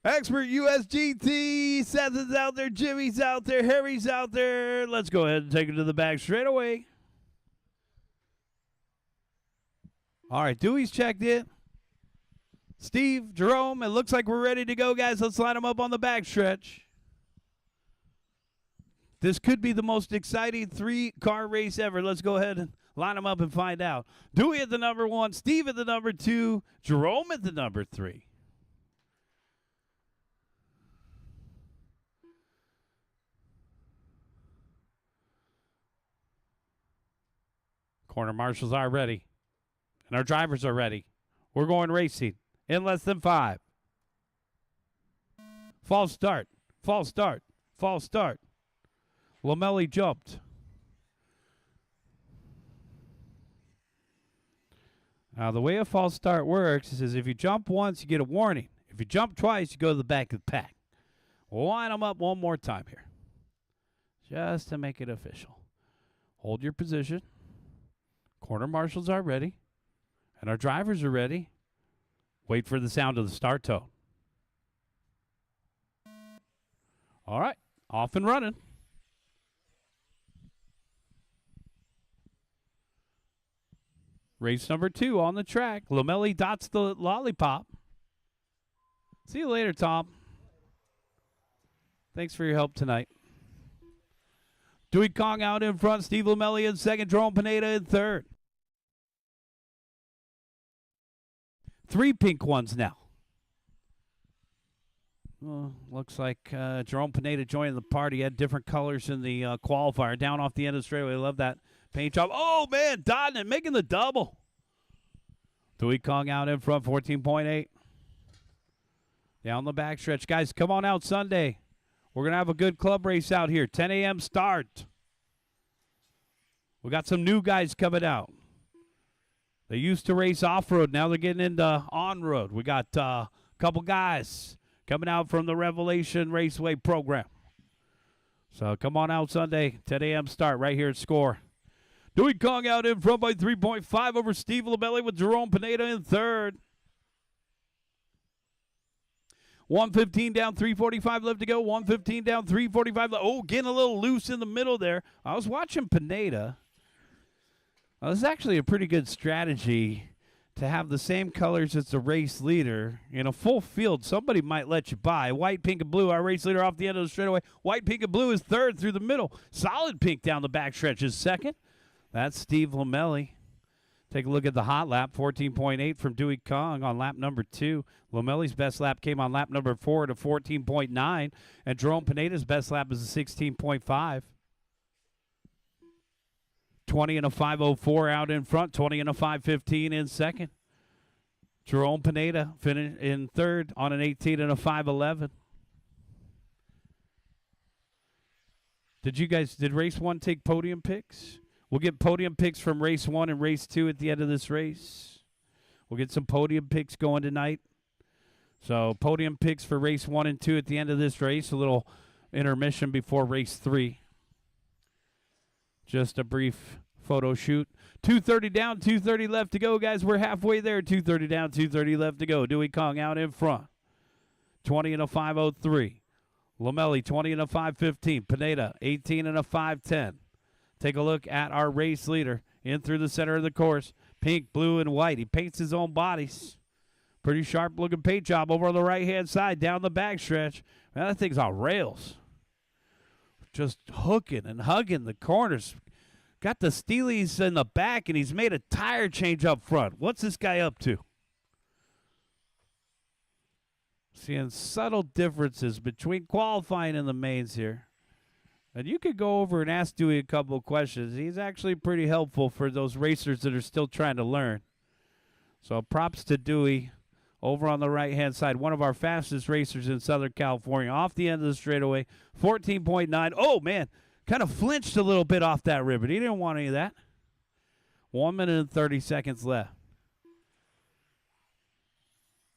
Speaker 1: Expert USGT. Seth is out there. Jimmy's out there. Harry's out there. Let's go ahead and take it to the back straight away. All right, Dewey's checked in. Steve, Jerome, it looks like we're ready to go, guys. Let's line them up on the back stretch. This could be the most exciting 3-car race ever. Let's go ahead and line them up and find out. Dewey at the number 1, Steve at the number 2, Jerome at the number 3. Corner marshals are ready, and our drivers are ready. We're going racing in less than 5. False start, false start, false start. Lamelli jumped. Now, the way a false start works is if you jump once, you get a warning. If you jump twice, you go to the back of the pack. We'll line them up one more time here, just to make it official. Hold your position. Corner marshals are ready, and our drivers are ready. Wait for the sound of the start tone. All right, off and running. Race number 2 on the track. Lamelli dots the lollipop. See you later, Tom. Thanks for your help tonight. Dewey Kong out in front. Steve Lamelli in second. Jerome Pineda in third. 3 pink ones now. Well, looks like Jerome Pineda joining the party. He had different colors in the qualifier. Down off the end of the straightaway. Love that paint job. Oh, man, dotting it, making the double. Dewey Kong out in front, 14.8. Down the backstretch. Guys, come on out Sunday. We're going to have a good club race out here. 10 a.m. start. We got some new guys coming out. They used to race off-road. Now they're getting into on-road. We got a couple guys coming out from the Revelation Raceway program. So come on out Sunday, 10 a.m. start right here at SCOR. Dewey Kong out in front by 3.5 over Steve Lamelli with Jerome Pineda in third. 115 down, 345 left to go. 115 down, 345 left. Oh, getting a little loose in the middle there. I was watching Pineda. This is actually a pretty good strategy to have the same colors as the race leader. In a full field, somebody might let you by. White, pink, and blue, our race leader off the end of the straightaway. White, pink, and blue is third through the middle. Solid pink down the backstretch is second. That's Steve Lamelli. Take a look at the hot lap, 14.8 from Dewey Kong on lap number 2. Lamelli's best lap came on lap number 4 to 14.9, and Jerome Pineda's best lap is a 16.5. 20 and a 5.04 out in front, 20 and a 5.15 in second. Jerome Pineda finished in third on an 18 and a 5.11. Did race 1 take podium picks? We'll get podium picks from race 1 and race 2 at the end of this race. We'll get some podium picks going tonight. So podium picks for race 1 and 2 at the end of this race. A little intermission before race 3. Just a brief photo shoot. 2:30 down, 2:30 left to go, guys. We're halfway there. 2:30 down, 2:30 left to go. Dewey Kong out in front. 20 and a 5.03. Lamelli, 20 and a 5.15. Pineda, 18 and a 5.10. Take a look at our race leader in through the center of the course. Pink, blue, and white. He paints his own bodies. Pretty sharp-looking paint job over on the right-hand side down the backstretch. Man, that thing's on rails. Just hooking and hugging the corners. Got the Steelies in the back, and he's made a tire change up front. What's this guy up to? Seeing subtle differences between qualifying and the mains here. And you could go over and ask Dewey a couple of questions. He's actually pretty helpful for those racers that are still trying to learn. So props to Dewey over on the right-hand side. One of our fastest racers in Southern California. Off the end of the straightaway, 14.9. Oh, man, kind of flinched a little bit off that ribbon. He didn't want any of that. 1 minute and 30 seconds left.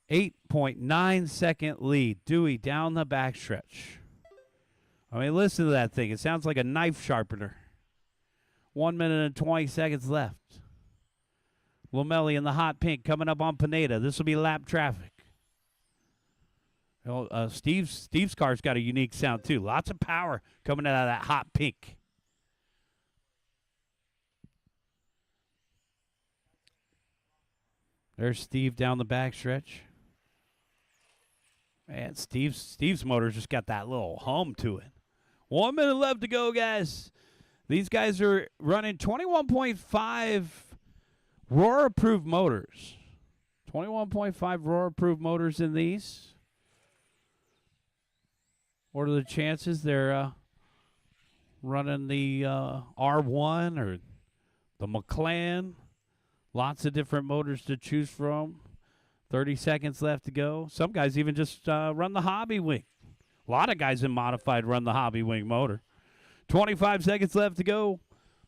Speaker 1: 8.9 second lead. Dewey down the backstretch. I mean, listen to that thing. It sounds like a knife sharpener. 1 minute and 20 seconds left. Lamelli in the hot pink coming up on Pineda. This will be lap traffic. Steve's car's got a unique sound too. Lots of power coming out of that hot pink. There's Steve down the backstretch. Man, Steve's motor's just got that little hum to it. 1 minute left to go, guys. These guys are running 21.5 Roar-approved motors. 21.5 Roar-approved motors in these. What are the chances they're running the R1 or the McLaren? Lots of different motors to choose from. 30 seconds left to go. Some guys even just run the hobby wing. A lot of guys in modified run the hobby wing motor. 25 seconds left to go.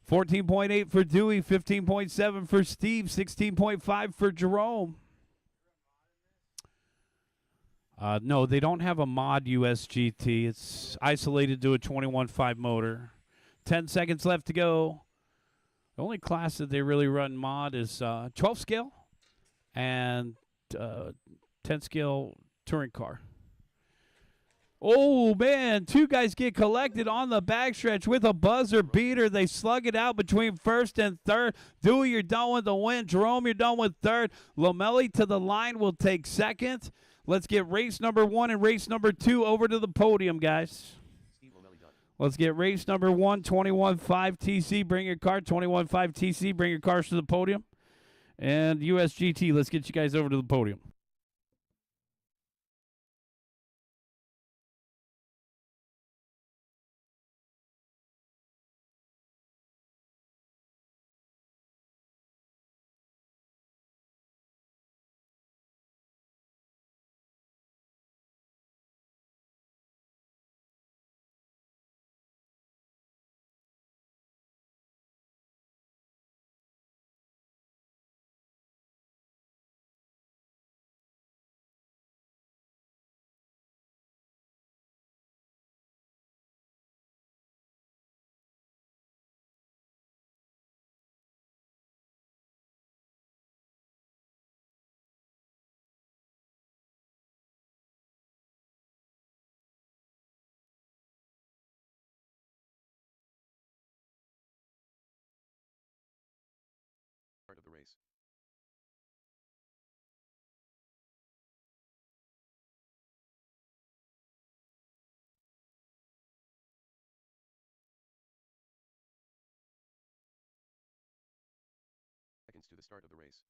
Speaker 1: 14.8 for Dewey, 15.7 for Steve, 16.5 for Jerome. No, they don't have a mod USGT. It's isolated to a 21.5 motor. 10 seconds left to go. The only class that they really run mod is 12 scale and 10 scale touring car. Oh, man, two guys get collected on the backstretch with a buzzer beater. They slug it out between first and third. Dewey, you're done with the win. Jerome, you're done with third. Lomelli to the line will take second. Let's get race number 1 and race number 2 over to the podium, guys. Let's get race number 1, 21.5 TC. Bring your car, 21.5 TC. Bring your cars to the podium. And USGT, let's get you guys over to the podium.
Speaker 2: Start of the race. Seconds to the start of the race.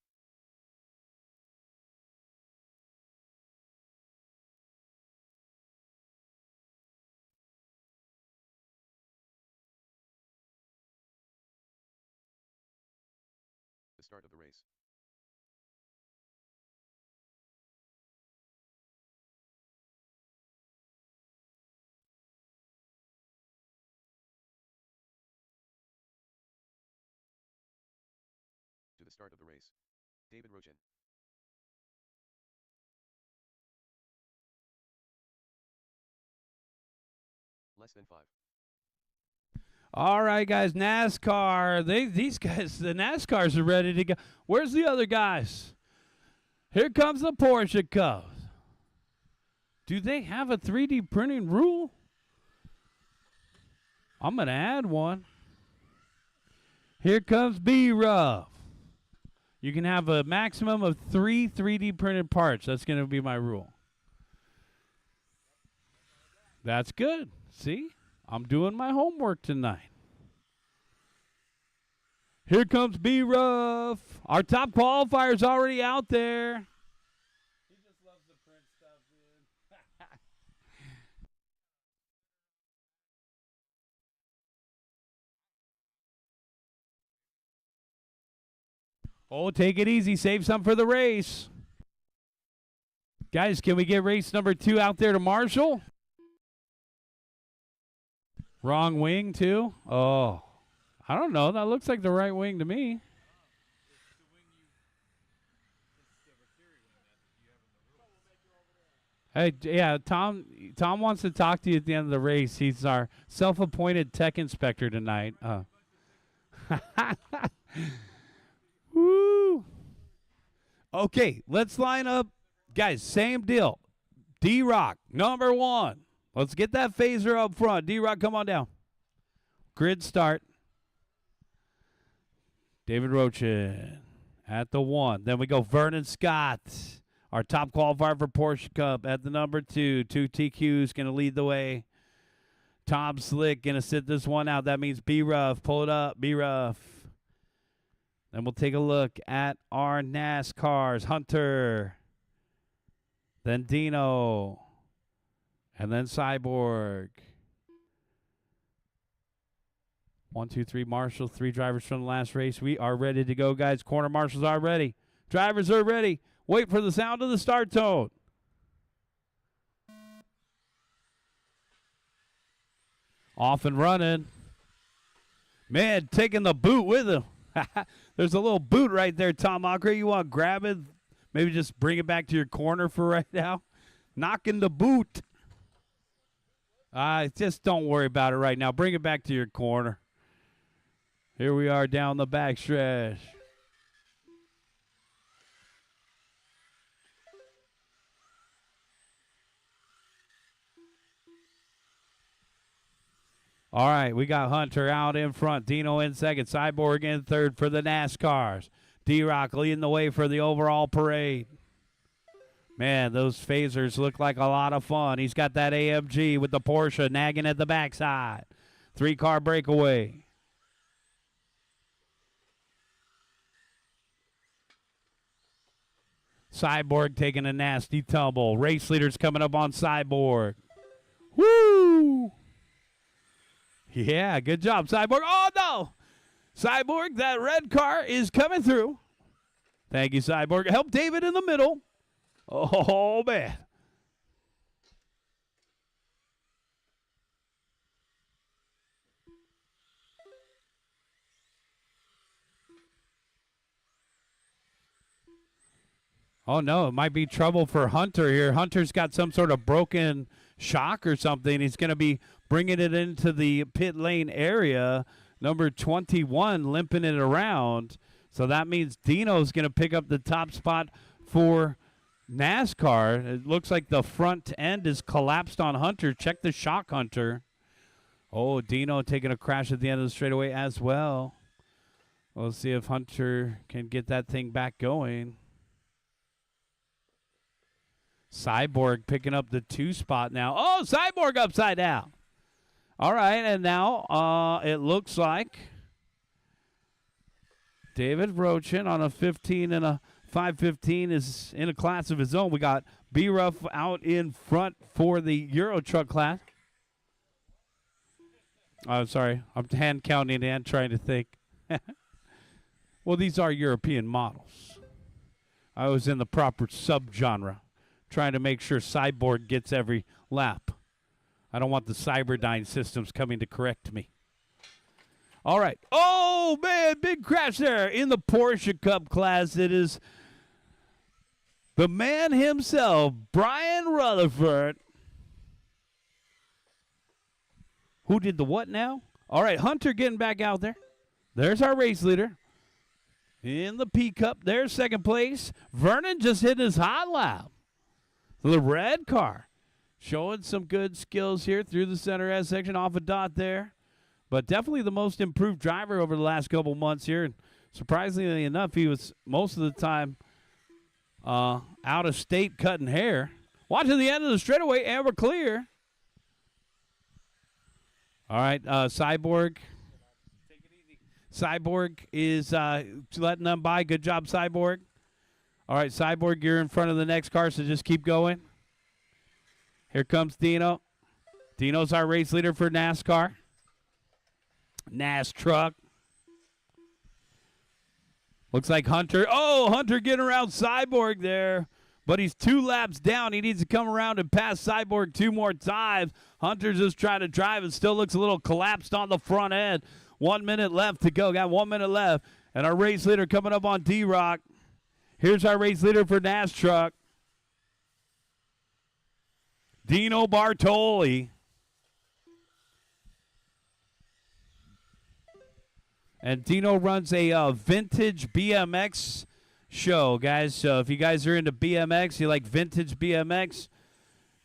Speaker 2: The start of the race. To the start of the race. David Rochin. Less than 5.
Speaker 1: All right, guys, NASCAR. These guys, the NASCARs are ready to go. Where's the other guys? Here comes the Porsche Cubs. Do they have a 3D printing rule? I'm going to add one. Here comes B-Ruff. You can have a maximum of 3 3D printed parts. That's going to be my rule. That's good. See? I'm doing my homework tonight. Here comes B-Ruff. Our top qualifier's already out there. He just loves to print stuff, dude. Oh, take it easy. Save some for the race. Guys, can we get race number 2 out there to Marshall? Wrong wing, too? Oh, I don't know. That looks like the right wing to me. Hey, yeah, Tom wants to talk to you at the end of the race. He's our self-appointed tech inspector tonight. Woo! Okay, let's line up. Guys, same deal. D-Rock, number 1. Let's get that phaser up front. D-Rock, come on down. Grid start. David Rochin at the 1. Then we go Vernon Scott, our top qualifier for Porsche Cup at the number 2. 2 TQs going to lead the way. Tom Slick going to sit this one out. That means be rough. Pull it up. Be rough. Then we'll take a look at our NASCARs. Hunter. Then Dino. And then Cyborg. 1, 2, 3 marshals. 3 drivers from the last race. We are ready to go, guys. Corner marshals are ready. Drivers are ready. Wait for the sound of the start tone. Off and running. Man, taking the boot with him. There's a little boot right there, Tom Mocker. You want to grab it? Maybe just bring it back to your corner for right now. Knocking the boot. Just don't worry about it right now. Bring it back to your corner. Here we are down the backstretch. All right, we got Hunter out in front. Dino in second. Cyborg in third for the NASCARs. D-Rock leading the way for the overall parade. Man, those phasers look like a lot of fun. He's got that AMG with the Porsche nagging at the backside. 3-car breakaway. Cyborg taking a nasty tumble. Race leaders coming up on Cyborg. Woo! Yeah, good job, Cyborg. Oh, no! Cyborg, that red car is coming through. Thank you, Cyborg. Help David in the middle. Oh, man. Oh, no, it might be trouble for Hunter here. Hunter's got some sort of broken shock or something. He's going to be bringing it into the pit lane area. Number 21 limping it around. So that means Dino's going to pick up the top spot for NASCAR. It looks like the front end is collapsed on Hunter. Check the shock, Hunter. Oh, Dino taking a crash at the end of the straightaway as well. We'll see if Hunter can get that thing back going. Cyborg picking up the 2 spot now. Oh, Cyborg upside down. All right, and now it looks like David Rochin on a 15 and a 515 is in a class of his own. We got B-Ruff out in front for the Euro Truck class. I'm sorry. I'm hand counting and trying to think. Well, these are European models. I was in the proper subgenre, trying to make sure Cyborg gets every lap. I don't want the Cyberdyne systems coming to correct me. All right. Oh, man, big crash there in the Porsche Cup class. It is the man himself, Brian Rutherford. Who did the what now? All right, Hunter getting back out there. There's our race leader in the P Cup. There's second place. Vernon just hit his hot lap. The red car showing some good skills here through the center S section, off a dot there. But definitely the most improved driver over the last couple months here. And surprisingly enough, he was most of the time out of state cutting hair. Watching the end of the straightaway, and we're clear. All right, Cyborg. Take it easy. Cyborg is letting them by. Good job, Cyborg. All right, Cyborg, you're in front of the next car, so just keep going. Here comes Dino. Dino's our race leader for NASCAR. NAS truck. Looks like Hunter. Oh, Hunter getting around Cyborg there. But he's 2 laps down. He needs to come around and pass Cyborg 2 more times. Hunter's just trying to drive and still looks a little collapsed on the front end. 1 minute left to go. Got 1 minute left. And our race leader coming up on D-Rock. Here's our race leader for NAS truck. Dino Bartoli. And Dino runs a vintage BMX show, guys. So if you guys are into BMX, you like vintage BMX,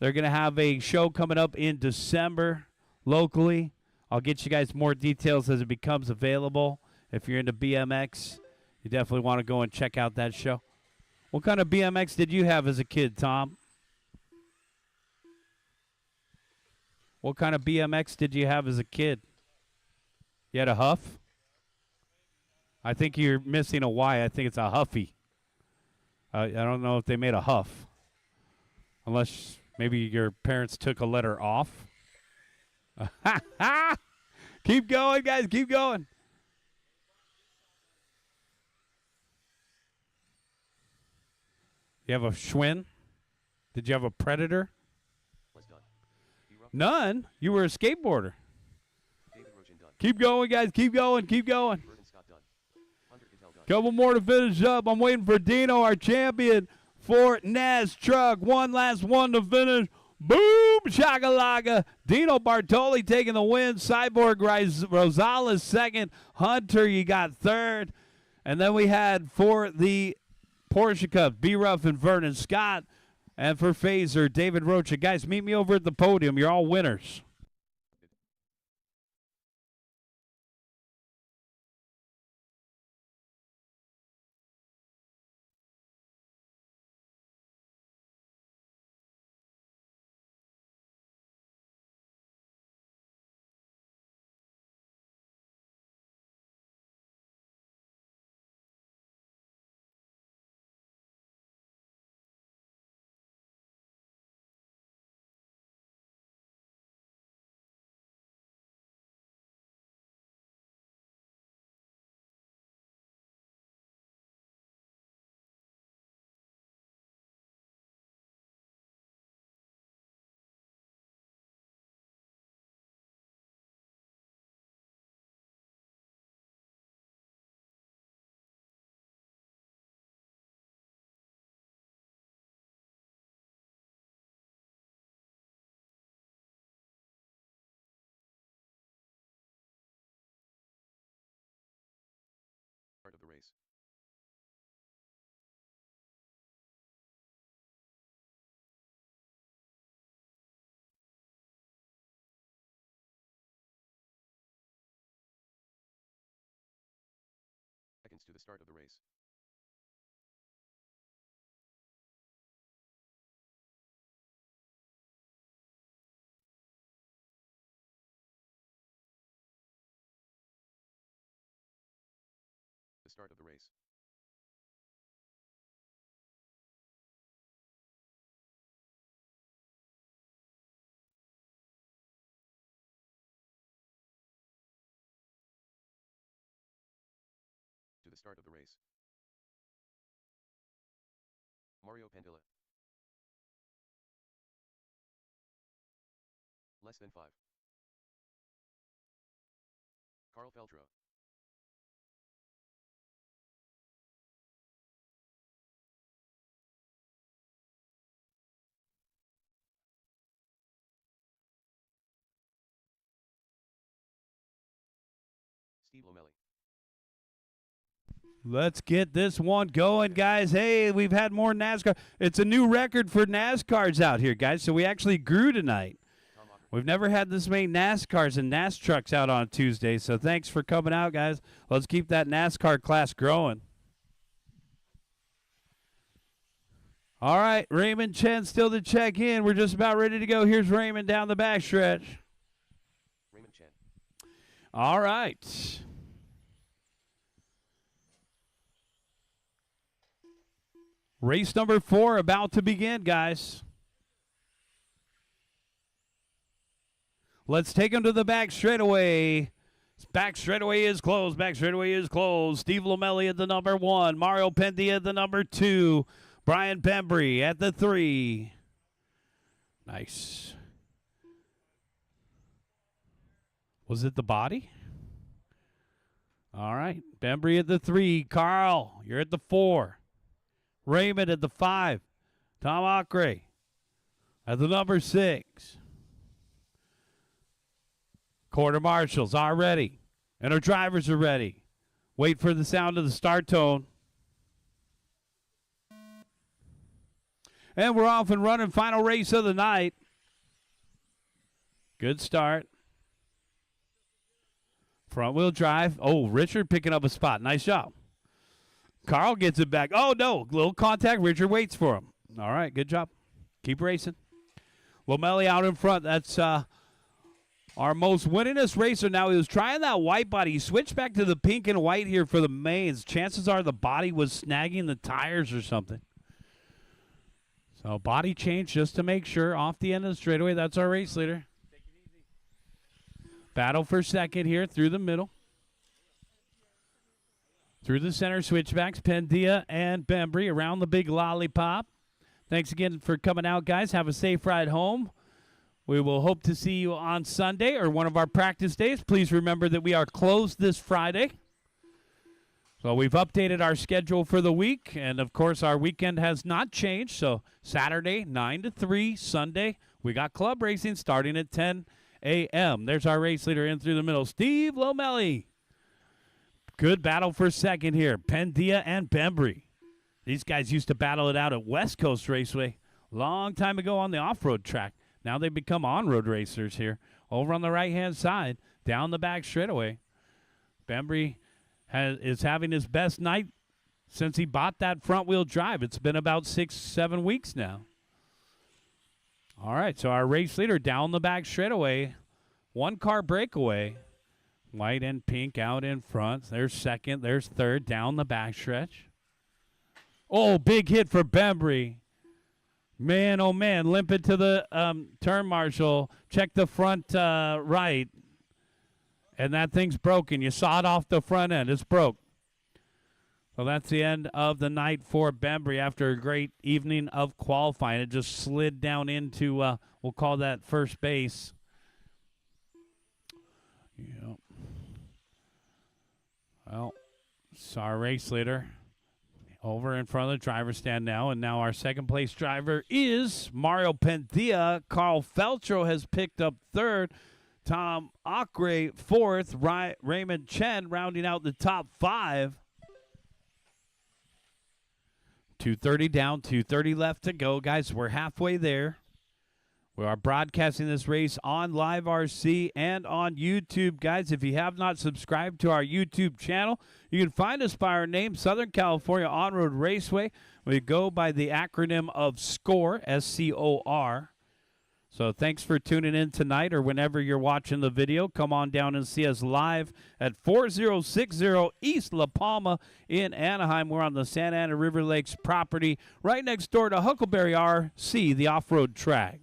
Speaker 1: They're going to have a show coming up in December locally. I'll get you guys more details as it becomes available. If you're into BMX, you definitely want to go and check out that show. What kind of BMX did you have as a kid, Tom? What kind of BMX did you have as a kid? You had a Huff? I think you're missing a Y. I think it's a Huffy. I don't know if they made a Huff. Unless maybe your parents took a letter off. Keep going, guys. Keep going. You have a Schwinn? Did you have a Predator? None? You were a skateboarder. Keep going, guys. Keep going. Keep going. Couple more to finish up. I'm waiting for Dino, our champion, for Naz Truck. One last one to finish. Boom! Shakalaka. Dino Bartoli taking the win. Cyborg Rosales second. Hunter, you got third. And then we had for the Porsche Cup, B-Ruff and Vernon Scott. And for Phaser, David Rocha. Guys, meet me over at the podium. You're all winners.
Speaker 2: Start of the race. Seconds to the start of the race. The start of the race. To the start of the race. Mario Pandilla. Less than 5. Carl Feltro. Steve Lomelli.
Speaker 1: Let's get this one going, guys. Hey, we've had more NASCAR. It's a new record for NASCARs out here, guys, so we actually grew tonight. We've never had this many NASCARs and NAS trucks out on Tuesday, so thanks for coming out, guys. Let's keep that NASCAR class growing. All right, Raymond Chen still to check in. We're just about ready to go. Here's Raymond down the backstretch.
Speaker 2: Raymond Chen.
Speaker 1: All right. Race number 4 about to begin, guys. Let's take them to the back straightaway. Back straightaway is closed. Back straightaway is closed. Steve Lomelli at the number 1. Mario Pendia at the number 2. Brian Bembry at the 3. Nice. Was it the body? All right. Bembry at the 3. Carl, you're at the 4. Raymond at the 5. Tom Acre at the number 6. Quarter marshals are ready, and our drivers are ready. Wait for the sound of the start tone. And we're off and running. Final race of the night. Good start. Front wheel drive. Oh, Richard picking up a spot. Nice job. Carl gets it back. Oh, no. Little contact. Richard waits for him. All right. Good job. Keep racing. Lomelli out in front. That's our most winningest racer. Now, he was trying that white body. He switched back to the pink and white here for the mains. Chances are the body was snagging the tires or something. So, body change just to make sure. Off the end of the straightaway. That's our race leader. Take it easy. Battle for second here through the middle. Through the center switchbacks, Pendia and Bembry around the big lollipop. Thanks again for coming out, guys. Have a safe ride home. We will hope to see you on Sunday or one of our practice days. Please remember that we are closed this Friday. So we've updated our schedule for the week, and, of course, our weekend has not changed. So Saturday, 9 to 3. Sunday, we got club racing starting at 10 a.m. There's our race leader in through the middle, Steve Lomelli. Good battle for second here, Pendia and Bembry. These guys used to battle it out at West Coast Raceway a long time ago on the off-road track. Now they've become on-road racers here. Over on the right-hand side, down the back straightaway. Bembry is having his best night since he bought that front-wheel drive. It's been about 6-7 weeks now. All right, so our race leader down the back straightaway. One-car breakaway. White and pink out in front. There's second. There's third down the backstretch. Oh, big hit for Bembry. Man, oh, man. Limping to the turn marshal. Check the front right. And that thing's broken. You saw it off the front end. It's broke. So that's the end of the night for Bembry after a great evening of qualifying. It just slid down into, we'll call that first base. Yep. Well, it's our race leader over in front of the driver's stand now. And now our second place driver is Mario Pendia. Carl Feltro has picked up third. Tom Acre fourth. Raymond Chen rounding out the top five. 2:30 down, 2:30 left to go. Guys, we're halfway there. We are broadcasting this race on Live RC and on YouTube. Guys, if you have not subscribed to our YouTube channel, you can find us by our name, Southern California On-Road Raceway. We go by the acronym of SCOR, S-C-O-R. So thanks for tuning in tonight or whenever you're watching the video. Come on down and see us live at 4060 East La Palma in Anaheim. We're on the Santa Ana River Lakes property right next door to Huckleberry RC, the off-road track.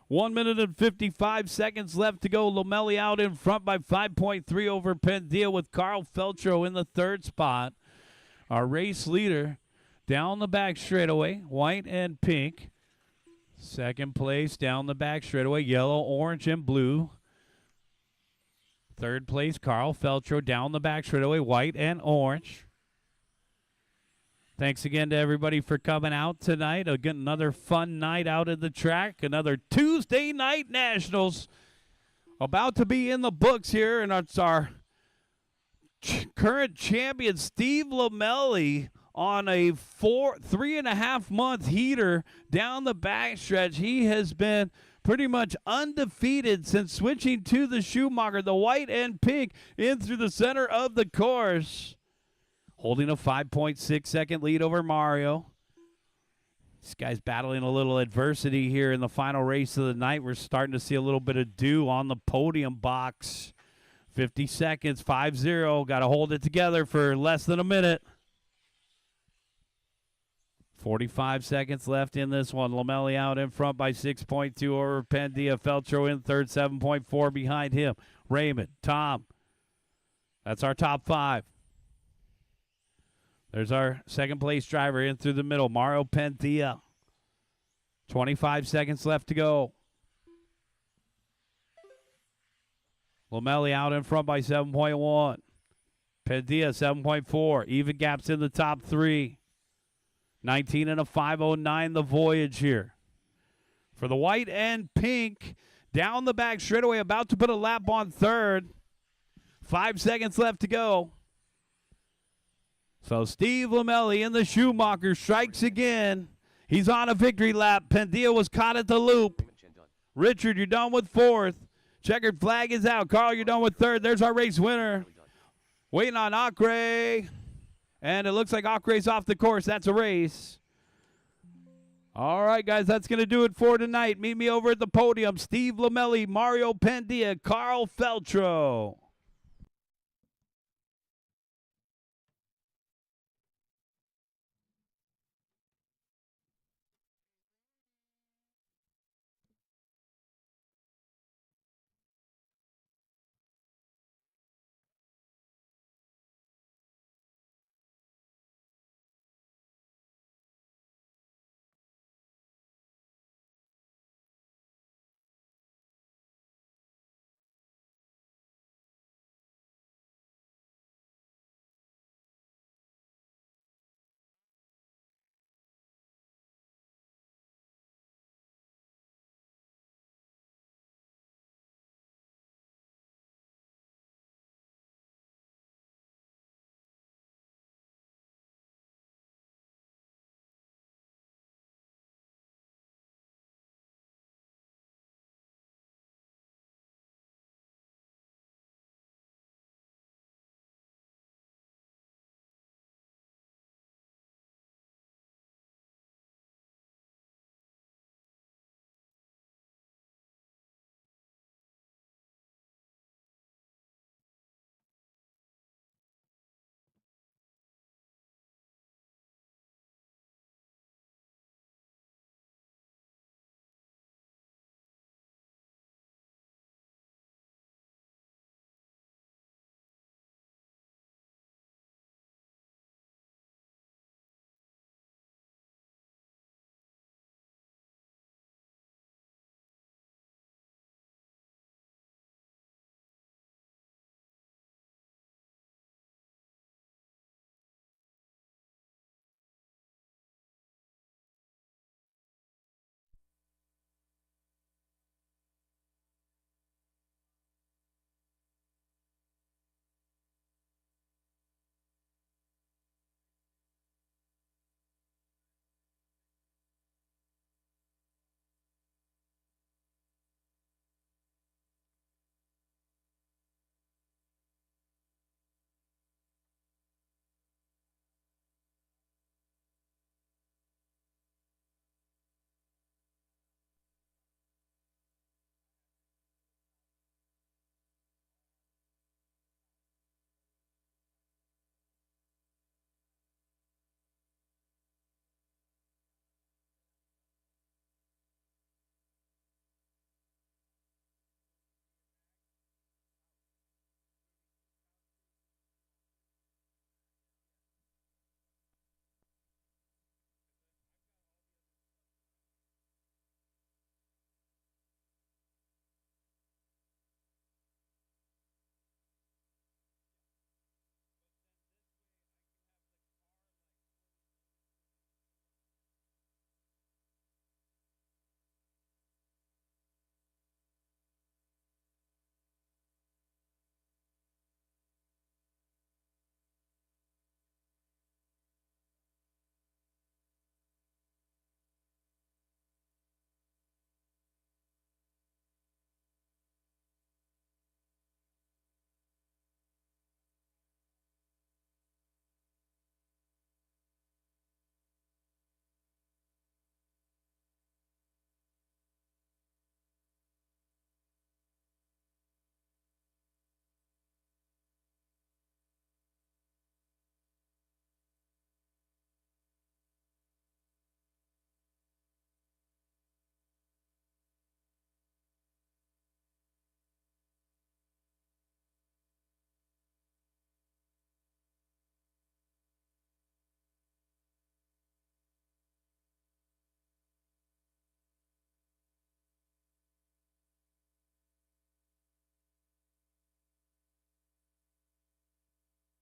Speaker 1: 1 minute and 55 seconds left to go. Lomelli out in front by 5.3 over Pendia with Carl Feltro in the third spot. Our race leader down the back straightaway, white and pink. Second place down the back straightaway, yellow, orange, and blue. Third place, Carl Feltro down the back straightaway, white and orange. Thanks again to everybody for coming out tonight. Again, another fun night out at the track. Another Tuesday night nationals about to be in the books here. And it's our current champion, Steve Lomelli, on a 3.5 month heater down the backstretch. He has been pretty much undefeated since switching to the Schumacher, the white and pink, in through the center of the course. Holding a 5.6 second lead over Mario. This guy's battling a little adversity here in the final race of the night. We're starting to see a little bit of dew on the podium box. 50 seconds, 5-0. Got to hold it together for less than a minute. 45 seconds left in this one. Lomelli out in front by 6.2 over Pendia. Feltro in third, 7.4 behind him. Raymond, Tom. That's our top five. There's our second place driver in through the middle, Mario Pendia. 25 seconds left to go. Lomelli out in front by 7.1. Pendia 7.4. Even gaps in the top three. 19 and a 5:09 the voyage here. For the white and pink, down the back straightaway, about to put a lap on third. 5 seconds left to go. So Steve Lomelli in the Schumacher strikes again. He's on a victory lap. Pendia was caught at the loop.
Speaker 2: Raymond Chen done.
Speaker 1: Richard, you're done with fourth. Checkered flag is out. Carl, you're done with third. There's our race winner.
Speaker 2: Really done.
Speaker 1: Waiting on Acre. And it looks like Acre's off the course. That's a race. All right, guys, that's going to do it for tonight. Meet me over at the podium. Steve Lamelli, Mario Pendia, Carl Feltro.